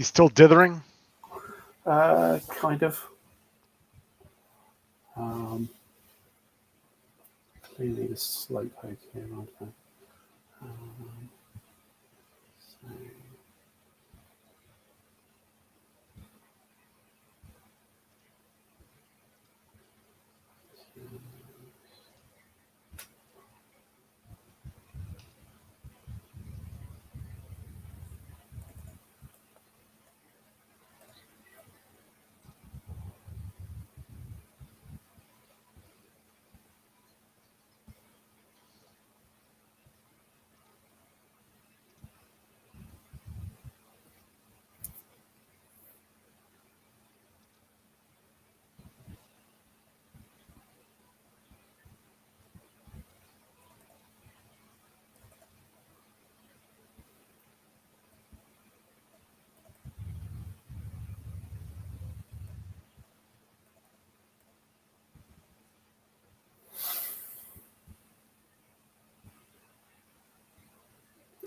You still dithering? Kind of. Clearly the slowpoke here, aren't I? So.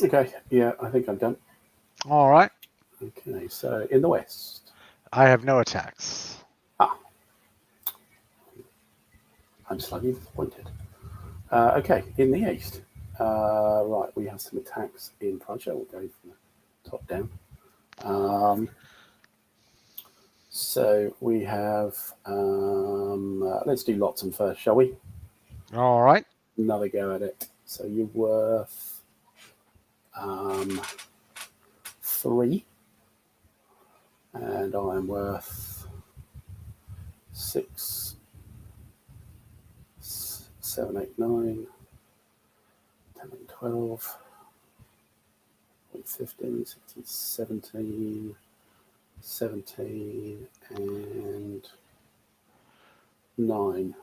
Okay, yeah, I think I'm done. All right. Okay, so in the west. I have no attacks. I'm slightly disappointed. Okay, in the east. Right, we have some attacks in Prussia. We'll go from the top down. So we have, let's do Lotzen first, shall we? All right. Another go at it. So you're worth 3, and I'm worth 6, 7, 8, 9, 10, 12, 15, 16, 17, 17, and 9.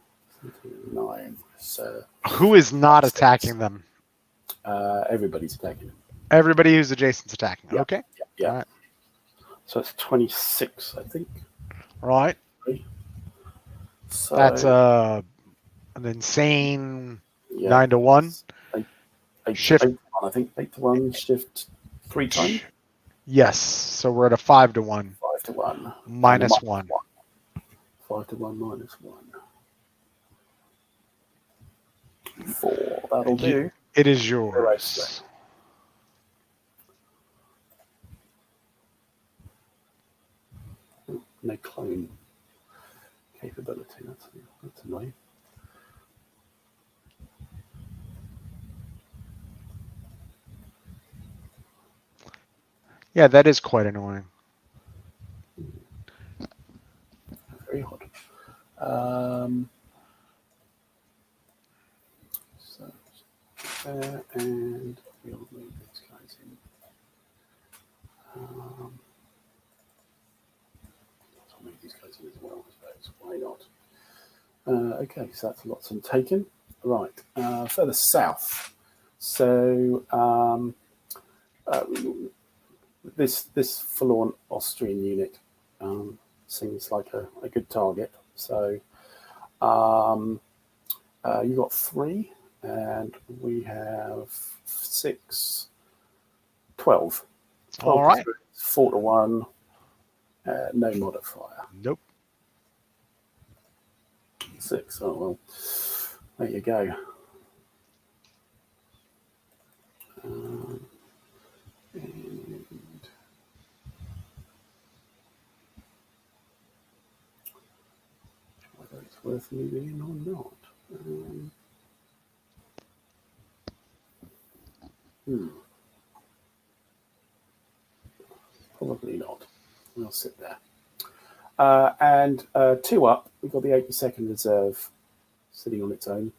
9. So who is not attacking them? Everybody's attacking them. Everybody who's adjacent's attacking. Yeah. Okay. Yeah. All right. So it's 26, I think. Right. So that's an insane 9 to 1. 8 Shift. 8 to 1, I think 8 to 1. Shift 3 times. Yes. So we're at a 5 to 1. 5 to 1. Minus 1. 5 to 1 minus 1. 4. That'll do. It is yours. No clone capability. That's annoying. Yeah, that is quite annoying. Very odd. So there, and we'll move these guys in. I'll move these guys in as well, I suppose. Why not? Okay, so that's lots and taken. Right, further south. So this forlorn Austrian unit seems like a good target. So you got 3, and we have 6, 12. 12 All right. 4 to 1. No modifier. Nope. 6. Oh well. There you go. And whether it's worth moving in or not. Probably not. We'll sit there. And 2 up, we've got the 82nd Reserve sitting on its own.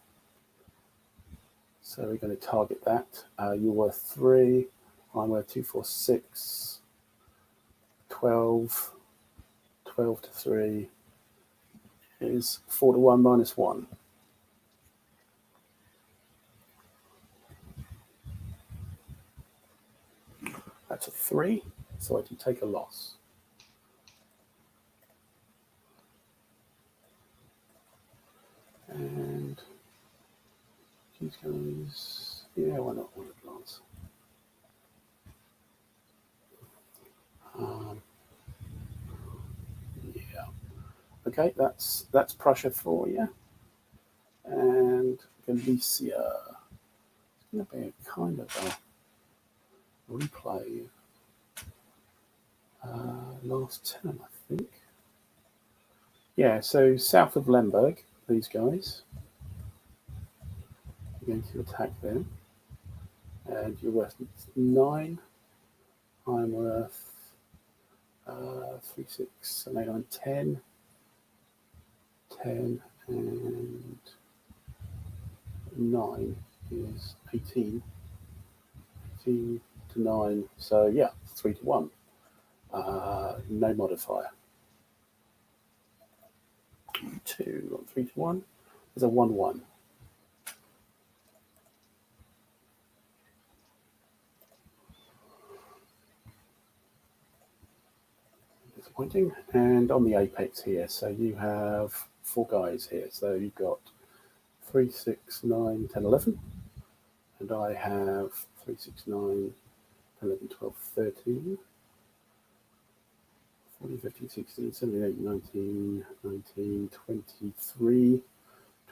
So we're going to target that. You're worth 3. I'm worth 2, 4, 6. 12. 12 to 3 is 4 to 1 minus 1. That's a 3, so I can take a loss. And these guys, yeah, why not one at glance? Yeah. Okay, that's Prussia for you. And Galicia. It's going to be a kind of a replay. Last term, I think. Yeah, so south of Lemberg, these guys. You're going to attack them. And you're worth 9. I'm worth 3, 6, 7, 8, 9, 10. 10 and 9 is 18. 18 to 9. So yeah, 3 to 1. No modifier. 2, not 3 to 1. There's a 1 1. Disappointing. And on the apex here, so you have 4 guys here. So you've got 3, 6, 9, 10, 11. And I have 3, 6, 9, 11, 12, 13. 14, 15, 16, 17, 18, 19, 19, 23,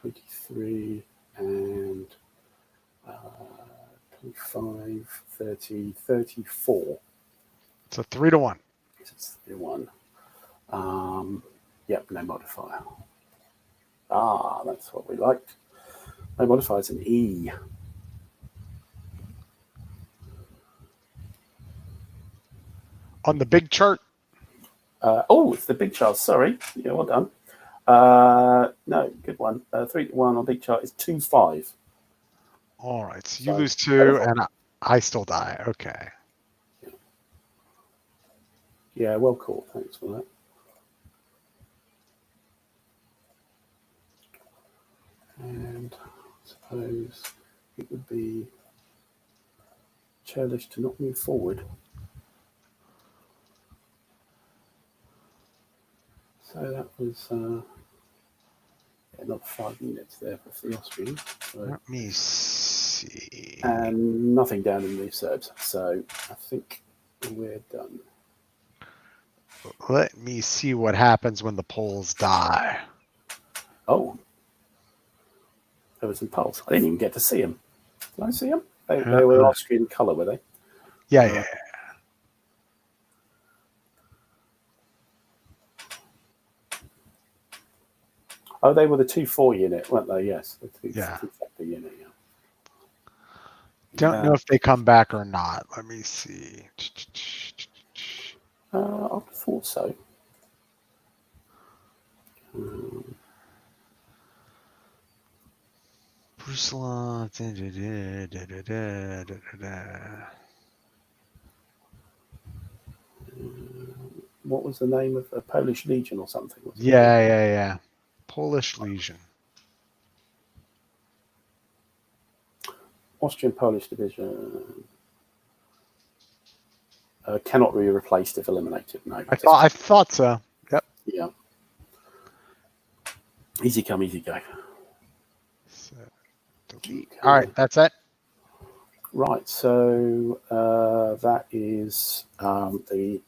23, and 25, 30, 34. So 3 to 1. It's 3 to 1. Yep, no modifier. That's what we liked. No modifier is an E. On the big chart? It's the big chart. Sorry. Yeah, well done. No, good one. 3 to 1 on big chart is 2, 5. All right. So you lose 2, and I still die. Okay. Yeah, well caught. Thanks for that. And I suppose it would be churlish to not move forward. So that was another 5 minutes there for the Austrians. So, let me see. And nothing down in the Serbs. So I think we're done. Let me see what happens when the Poles die. Oh. There was some Poles. I didn't even get to see them. Did I see them? They were Austrian colour, were they? Yeah. Oh, they were the 2-4 unit, weren't they? Yes. The 2 unit, yeah. Don't know if they come back or not. Let me see. I would have thought so. What was the name of a Polish Legion or something? Yeah. Polish Legion. Austrian Polish Division cannot be replaced if eliminated. No, I thought so. Yep. Yeah. Easy come, easy go. So, delete. All right, that's it. Right, so that is the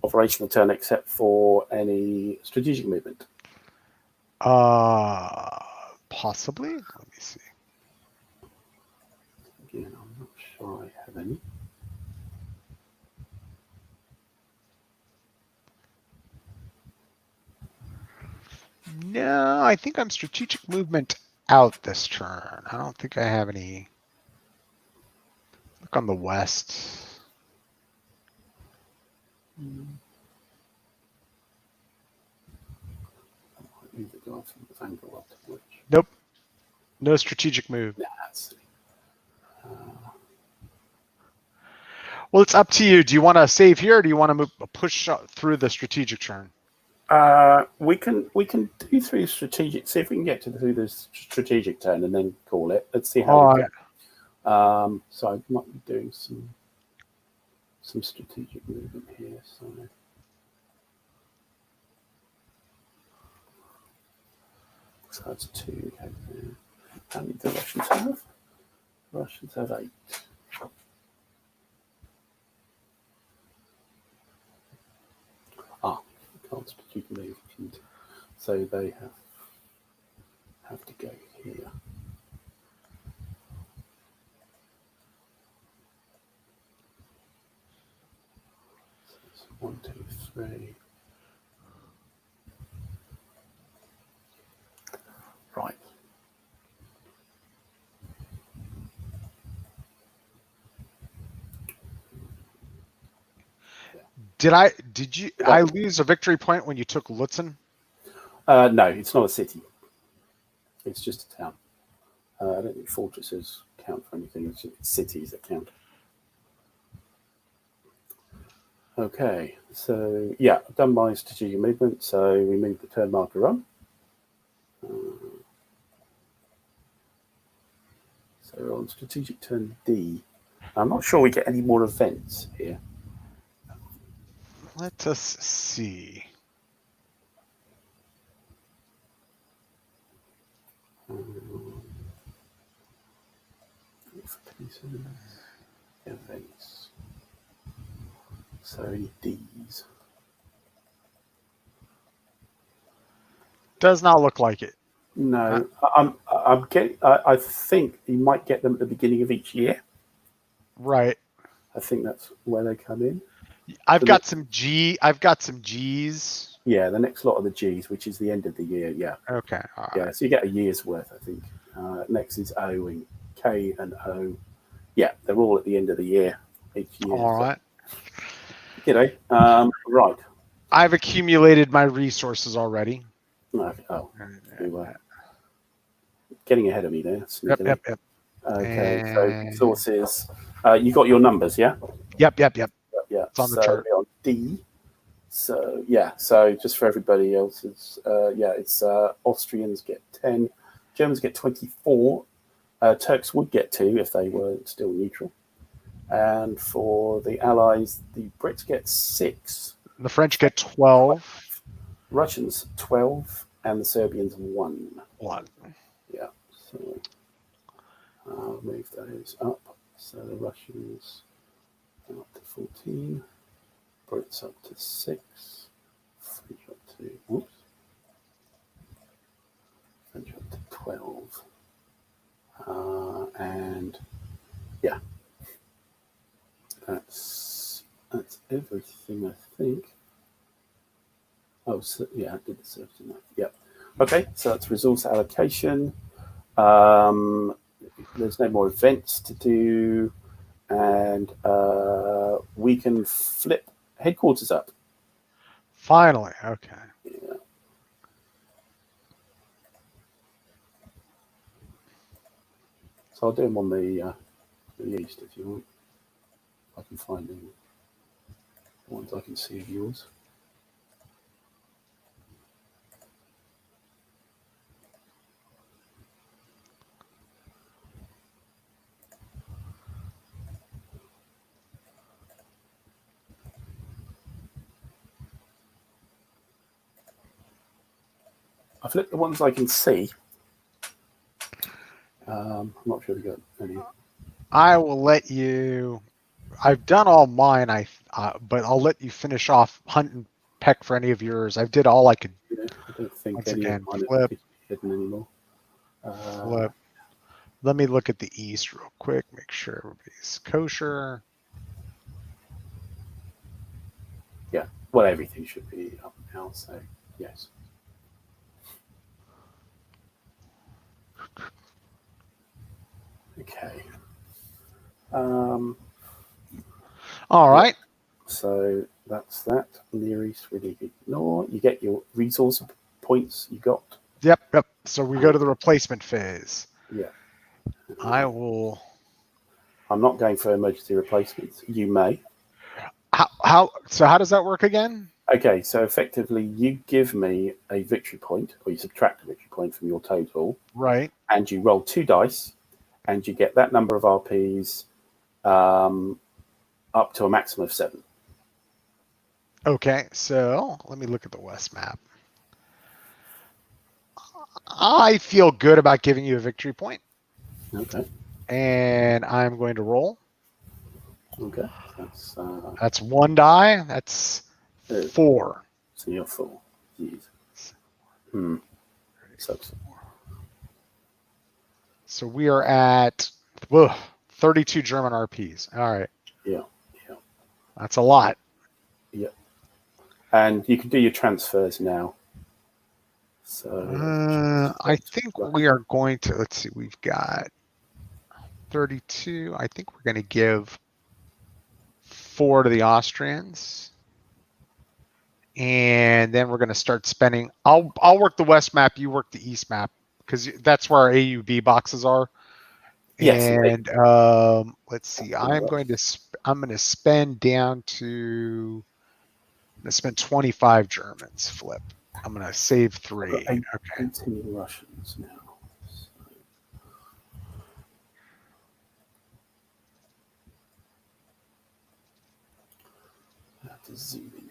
operational turn, except for any strategic movement. Possibly. Let me see. Again, I'm not sure I have any. No, I think I'm strategic movement out this turn. I don't think I have any. Look on the west. Nope. No strategic move. Well, it's up to you. Do you want to save here, or do you want to push through the strategic turn? We can do through strategic. See if we can get through the strategic turn and then call it. Let's see how we go. So I might be doing some strategic movement here. So that's 2. How many do the Russians have? The Russians have 8. on strategic movement. So they have to go here. So it's 1, 2, 3. Right. I lose a victory point when you took Lutzen? No, it's not a city. It's just a town. I don't think fortresses count for anything. It's cities that count. Okay, so yeah, I've done my strategic movement. So we move the turn marker on. So we're on strategic turn D. I'm not sure we get any more events here. Let us see. Events. So any D's. Does not look like it. No, I'm getting. I think you might get them at the beginning of each year. Right. I think that's where they come in. I've got some G's. Yeah, the next lot of the G's, which is the end of the year. Yeah. Okay. Yeah, so you get a year's worth, I think. Next is O and K and O. Yeah, they're all at the end of the year each year. All right. Right. I've accumulated my resources already. Oh, getting ahead of me there. Yep. Okay, so sources. You got your numbers, yeah? Yep. Yeah. It's on the chart. We're on D. So yeah, so just for everybody else's, it's Austrians get 10, Germans get 24, Turks would get 2 if they were still neutral, and for the Allies, the Brits get 6, the French get 12, Russians 12, and the Serbians 1. Yeah, so I'll move those up. So the Russians up to 14. Brits up to 6, French up to French up to 12, and yeah, that's everything I think. Oh, so, yeah, I did the search, didn't I? Yep. Okay, so that's resource allocation. There's no more events to do, and we can flip headquarters up. Finally, okay. Yeah. So I'll do them on the east if you want. I can find the ones I can see of yours. I flipped the ones I can see. I'm not sure if you got any. I will let you. I've done all mine. But I'll let you finish off hunt and peck for any of yours. I did all I could. Yeah, I don't think once any again, of mine flip. are hidden anymore. Flip. Let me look at the east real quick. Make sure everybody's kosher. Yeah, well, everything should be up now. So yes. Okay. All right. So that's that. Near East, really ignore. You get your resource points you got. Yep. So we go to the replacement phase. Yeah. I will. I'm not going for emergency replacements. You may. How does that work again? Okay, so effectively you give me a victory point, or you subtract a victory point from your total. Right. And you roll 2 dice, and you get that number of RPs up to a maximum of 7. Okay, so let me look at the West map. I feel good about giving you a victory point. Okay. And I'm going to roll. Okay. That's 1 die. That's 4. So you're 4. Jeez. Sucks. So we are at 32 German RPs. All right. Yeah. That's a lot. Yeah. And you can do your transfers now. So I think we are going to, let's see, we've got 32. I think we're going to give 4 to the Austrians. And then we're going to start spending. I'll work the west map, you work the east map, because that's where our AUB boxes are. Yes. And let's see. I'm going to spend down to. I'm going to spend 25 Germans. Flip. I'm going to save 3. Okay. 18 Russians now. I have to zoom in here.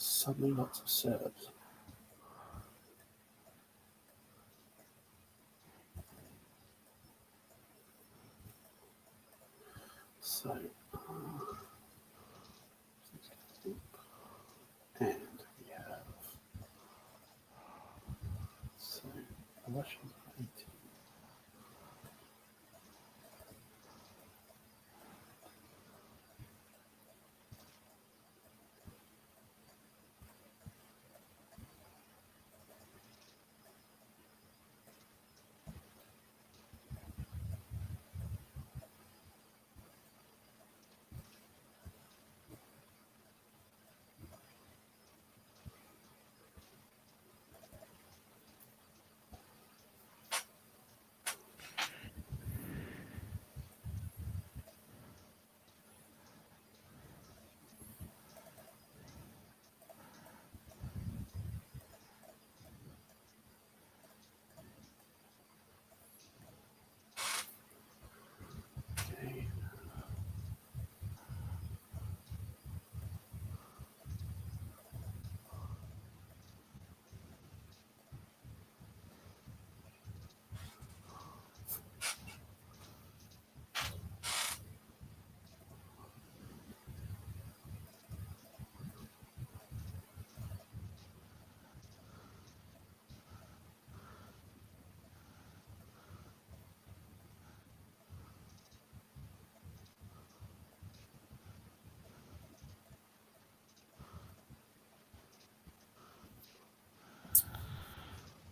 Suddenly lots of Serbs. So, and we have, so the Russians are 18. Okay.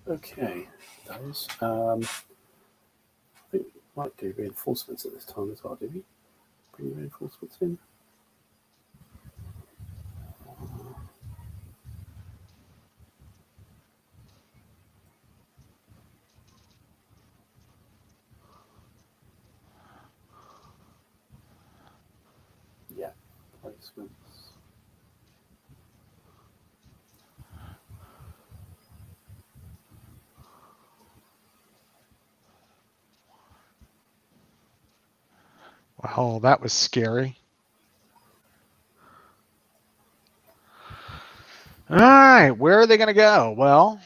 Okay, those. I think we might do reinforcements at this time as well, do we? Bring reinforcements in. Yeah, placements. Wow, that was scary. All right, where are they going to go? Well,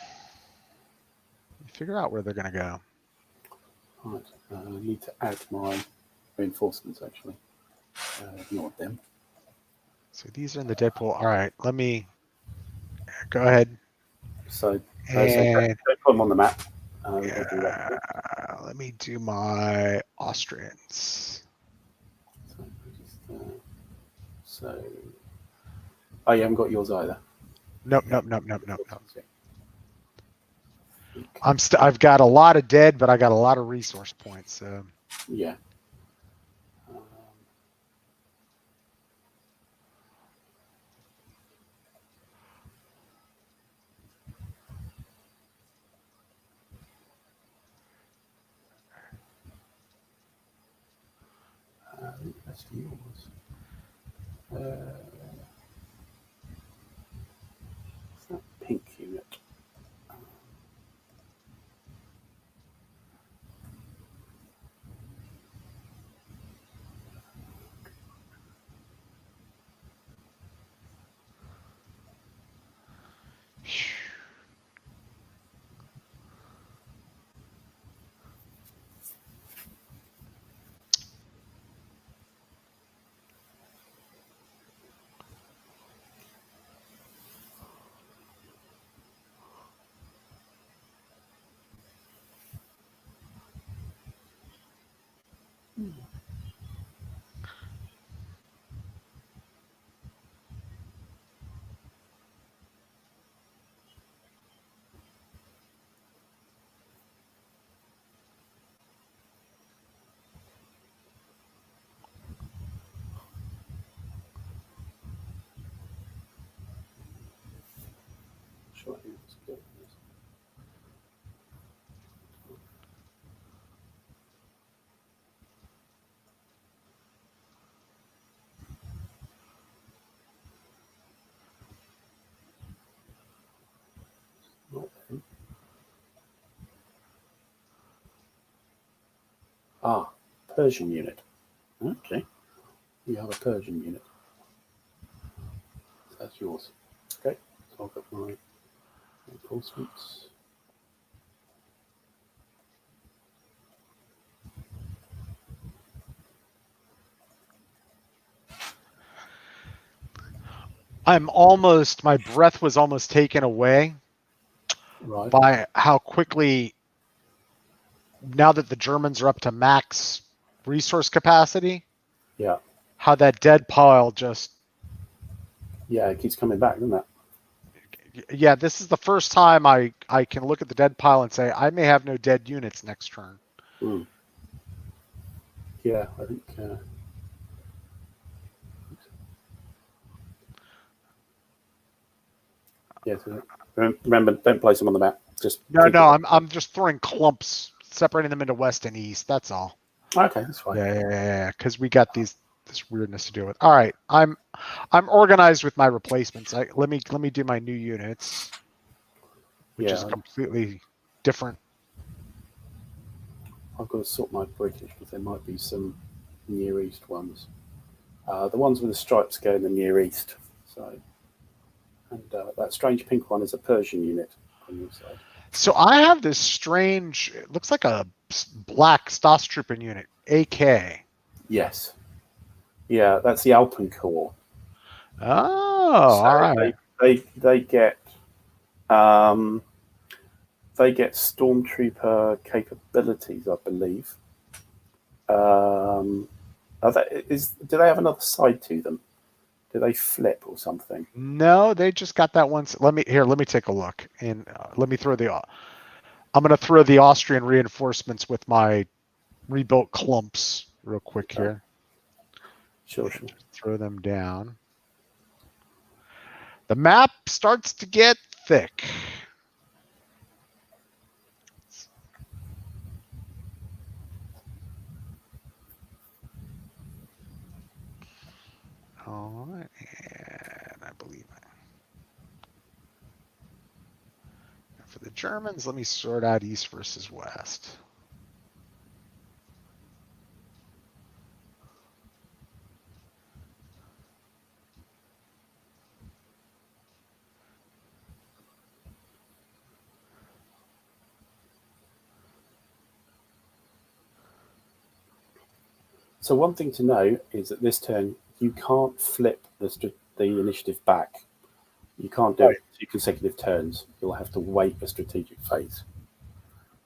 figure out where they're going to go. Right, I need to add my reinforcements actually. Ignore them. So these are in the Deadpool. All right, let me go ahead. So don't put them on the map. I'll do that. Let me do my Austrians. So, oh, you haven't got yours either. Nope. I've got a lot of dead, but I got a lot of resource points. So. Yeah. that's yours. What's that pink unit? Sure, let's go with this. Not them. Persian unit. Okay, you have a Persian unit. That's yours. Okay, so I've got my reinforcements. My breath was almost taken away by how quickly, now that the Germans are up to max resource capacity, how that dead pile just... Yeah, it keeps coming back, doesn't it? Yeah, this is the first time I can look at the dead pile and say, I may have no dead units next turn. Yeah, I think... Yeah, so remember, don't place them on the map. Just no. I'm just throwing clumps, separating them into west and east. That's all. Okay, that's fine. Yeah. Because we got this weirdness to deal with. All right, I'm organized with my replacements. Let me do my new units, which is completely different. I've got to sort my British because there might be some Near East ones. The ones with the stripes go in the Near East. So, and that strange pink one is a Persian unit on your side. So I have this strange, it looks like a black Staatstroepen unit, AK. Yes. Yeah, that's the Alpenkorps. Oh, so all right. They get stormtrooper capabilities, I believe. Do they have another side to them? Do they flip or something? No, they just got that once. Let me take a look, and let me throw I'm going to throw the Austrian reinforcements with my rebuilt clumps real quick here. Sure. Throw them down. The map starts to get thick. All right, and I believe for the Germans, let me sort out east versus west. So one thing to know is that this turn you can't flip the initiative back. You can't do it 2 consecutive turns. You'll have to wait a strategic phase.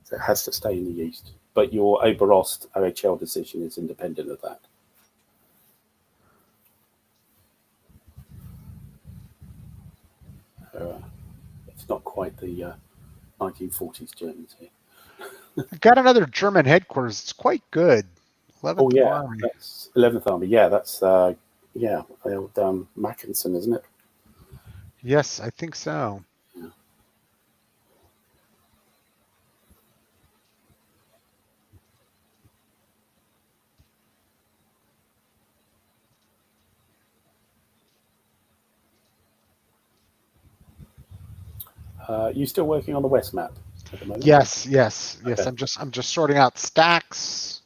So it has to stay in the east. But your Oberost OHL decision is independent of that. It's not quite the 1940s Germans here. I've got another German headquarters. It's quite good. 11th Army. That's 11th Army. Yeah, that's the old Mackinson, isn't it? Yes, I think so. Yeah. You still working on the west map at the moment? Yes. Okay. I'm just sorting out stacks,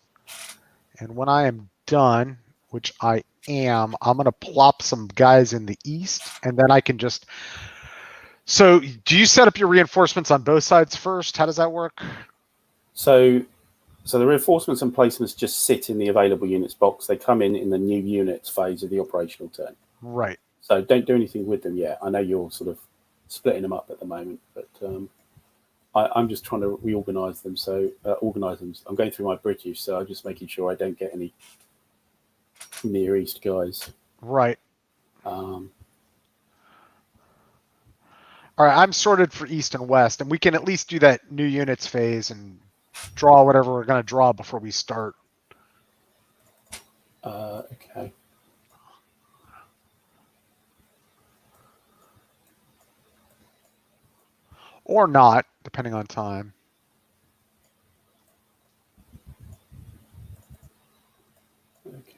and when I am done, which I am, I'm gonna plop some guys in the east, and then I can just. So, do you set up your reinforcements on both sides first? How does that work? So the reinforcements and placements just sit in the available units box. They come in the new units phase of the operational turn. Right. So don't do anything with them yet. I know you're sort of splitting them up at the moment, but I'm just trying to reorganize them. So organize them. I'm going through my British, so I'm just making sure I don't get any Near East guys. Right. Um, All right. I'm sorted for east and west, and we can at least do that new units phase and draw whatever we're gonna draw before we start. okay. Or not, depending on time. Okay.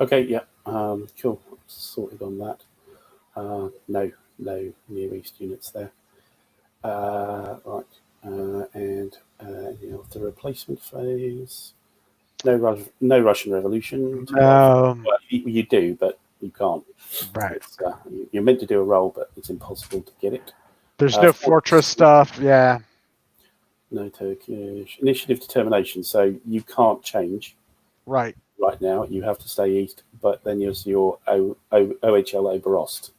Okay, yeah, cool. Sorted on that. No Near East units there. Right, and the replacement phase. No Russian Revolution. Well, you do, but you can't. Right. You're meant to do a roll, but it's impossible to get it. There's no fortress stuff. Yeah. No Turkish initiative determination, so you can't change. Right. Right now, you have to stay east, but then there's your OHL Oberost.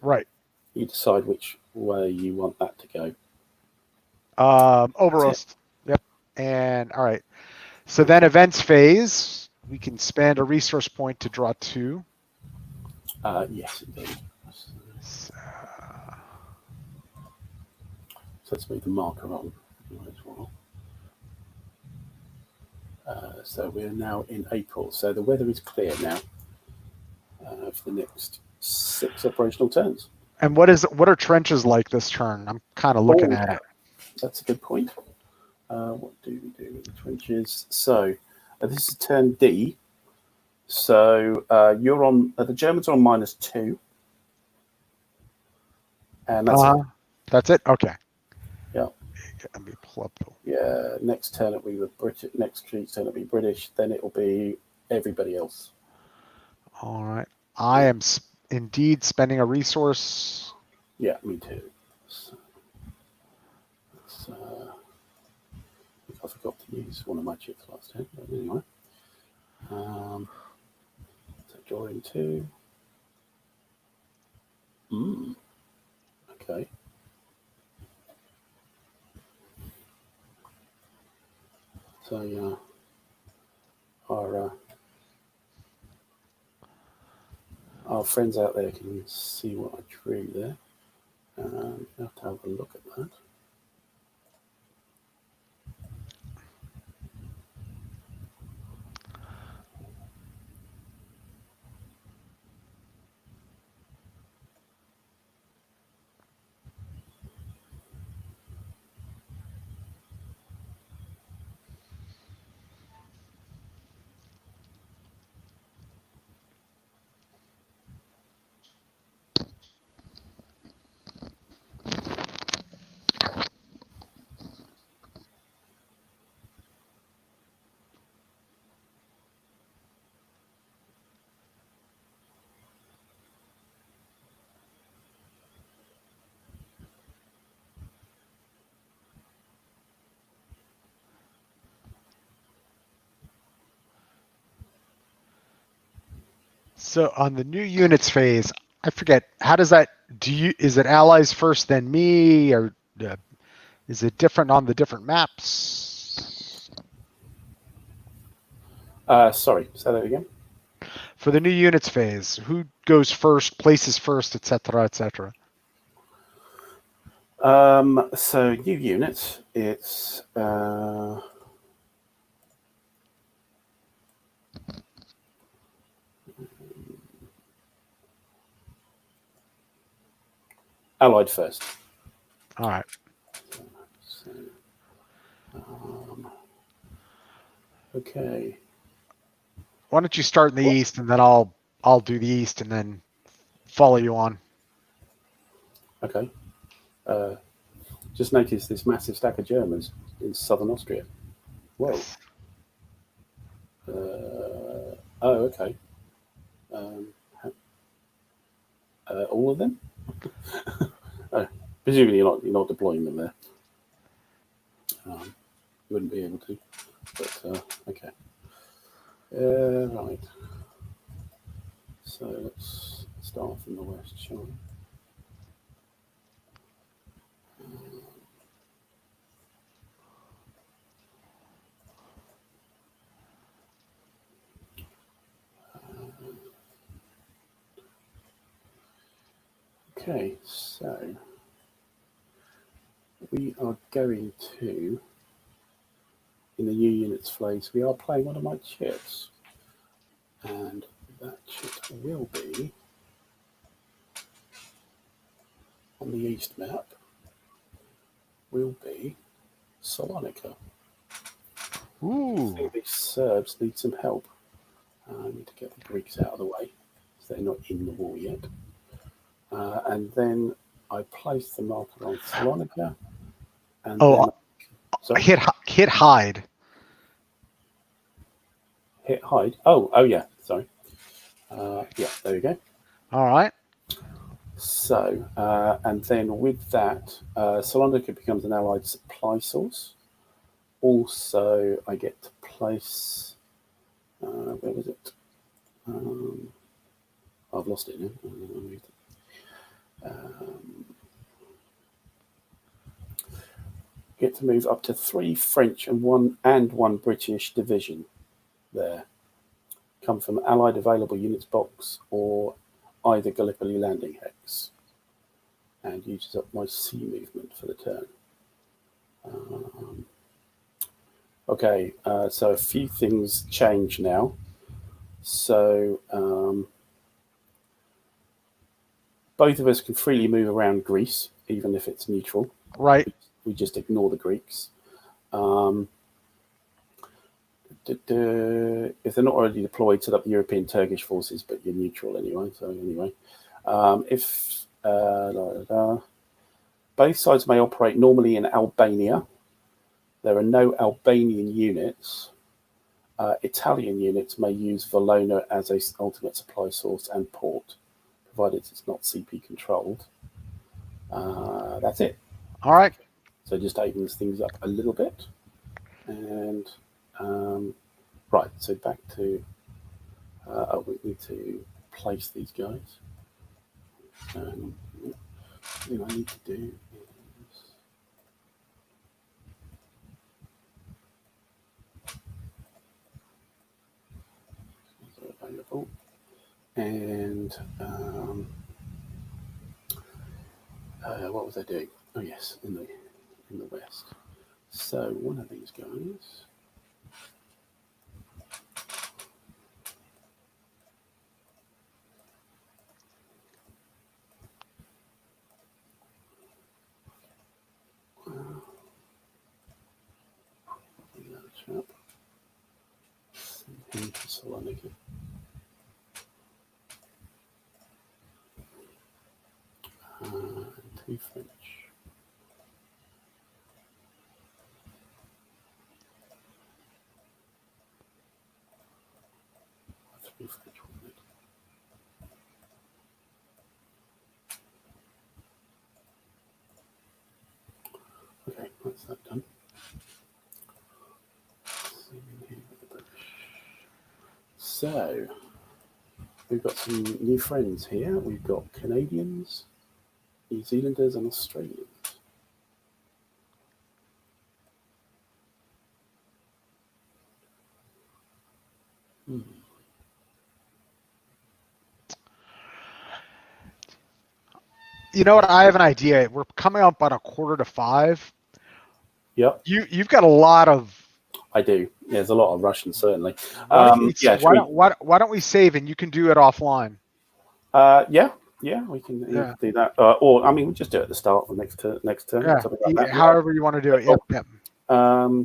Right. You decide which way you want that to go. Oberost. Yep. And all right. So then events phase, we can spend a resource point to draw 2. Yes, indeed. So let's move the marker on as well. So we're now in April. So the weather is clear now for the next 6 operational turns. And what are trenches like this turn? I'm kind of looking at it. That's a good point. What do we do with the trenches? So this is turn D. So you're on. The Germans are on -2, and that's it. That's it. Okay. Yeah. Yeah. Next turn it'll be the British. Next turn it'll be British. Then it'll be everybody else. All right. I am indeed spending a resource. Yeah, me too. I forgot to use one of my chips last time, but anyway. So drawing 2. Okay. So our friends out there can see what I drew there. You have to have a look at that. So on the new units phase, I forget, how does that, is it allies first then me, or is it different on the different maps? Sorry, say that again. For the new units phase, who goes first, places first, etc., etc.? So new units, it's Allied first. All right. So, okay. Why don't you start in the east, and then I'll do the east, and then follow you on. Okay. Just noticed this massive stack of Germans in southern Austria. Whoa. Oh, okay. All of them? Presumably you're not deploying them there. You wouldn't be able to, but okay. Right. So let's start from the west, shall we? Okay, so we are going to, in the new units phase, we are playing one of my chips, and that chip will be on the east map, will be Salonika. Ooh. I think these Serbs need some help. I need to get the Greeks out of the way, so they're not in the war yet. And then I place the marker on Salonika, and then hit hide. Hit hide. Oh yeah. Sorry. Yeah, there we go. All right. So, and then with that, Salonika becomes an allied supply source. Also, I get to place. Where was it? I've lost it now. Get to move up to 3 French and one British division there. Come from Allied available units box or either Gallipoli landing hex, and uses up my sea movement for the turn. Okay, so a few things change now. So both of us can freely move around Greece, even if it's neutral. Right. We just ignore the Greeks. If they're not already deployed, set up European Turkish forces, but you're neutral anyway. So anyway, both sides may operate normally in Albania. There are no Albanian units. Italian units may use Valona as an ultimate supply source and port, provided it's not CP controlled. That's it. All right. So it just opens things up a little bit. And right, so back to we need to place these guys. The thing I need to do is available, and what was I doing? Oh yes, in the west. So one of these guys. Into Salonika. And 2 French. Okay, that's that done. So, we've got some new friends here. We've got Canadians, New Zealanders, and Australians. You know what? I have an idea. We're coming up on 4:45. Yep. You've got a lot of. I do. Yeah, there's a lot of Russian, certainly. Why don't we save and you can do it offline? Yeah. Yeah, we can Yeah. do that. Or I mean, we'll just do it at the start of next turn, Yeah. something like that. However you want to do it. Yep. Yep.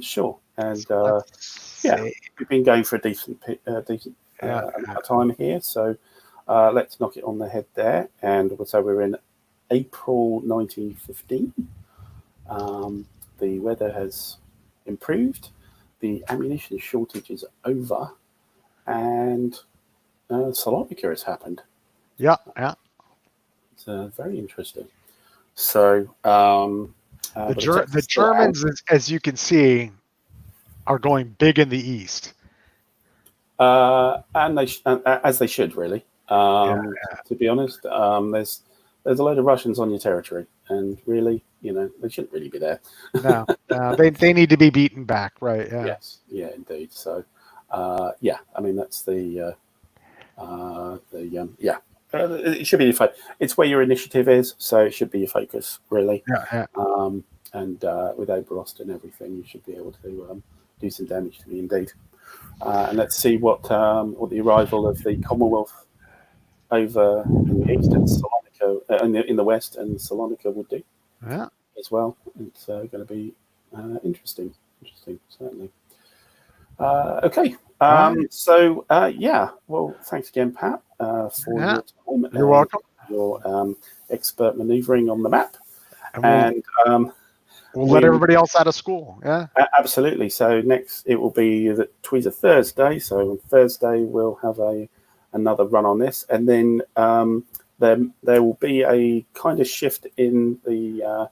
Sure. And So let's yeah, see. we've been going for a decent Yeah. amount of time here, so let's knock it on the head there. And so we're in April 1915. The weather has improved, the ammunition shortage is over, and Salonica has happened. Yeah. Yeah. It's very interesting. So The Germans, as you can see, are going big in the east. and as they should really. Yeah. To be honest, there's a load of Russians on your territory, and really, they shouldn't really be there. No, they need to be beaten back, right? Yeah. Yes, yeah, indeed. So, yeah, I mean that's yeah. It should be your focus. It's where your initiative is, so it should be your focus, really. Yeah. And with Oberost and everything, you should be able to do some damage to me, indeed. And let's see what the arrival of the Commonwealth over in the east and Salonica in the west and Salonica would do as well. It's going to be interesting, certainly. Okay. So, yeah. Well, thanks again, Pat, for your time. You're welcome. Your expert maneuvering on the map. And we'll let everybody else out of school. Yeah. Absolutely. So next it will be the Tweezer Thursday. So on Thursday we'll have another run on this, and then there will be a kind of shift in the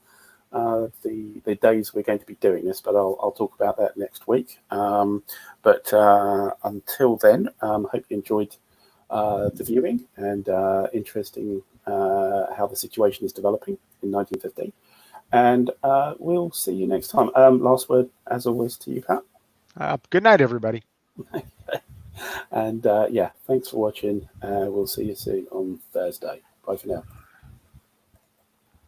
days we're going to be doing this, but I'll talk about that next week. But until then, hope you enjoyed the viewing and interesting how the situation is developing in 1915. And we'll see you next time. Last word, as always, to you, Pat. Good night, everybody. And yeah, thanks for watching. We'll see you soon on Thursday. Bye for now.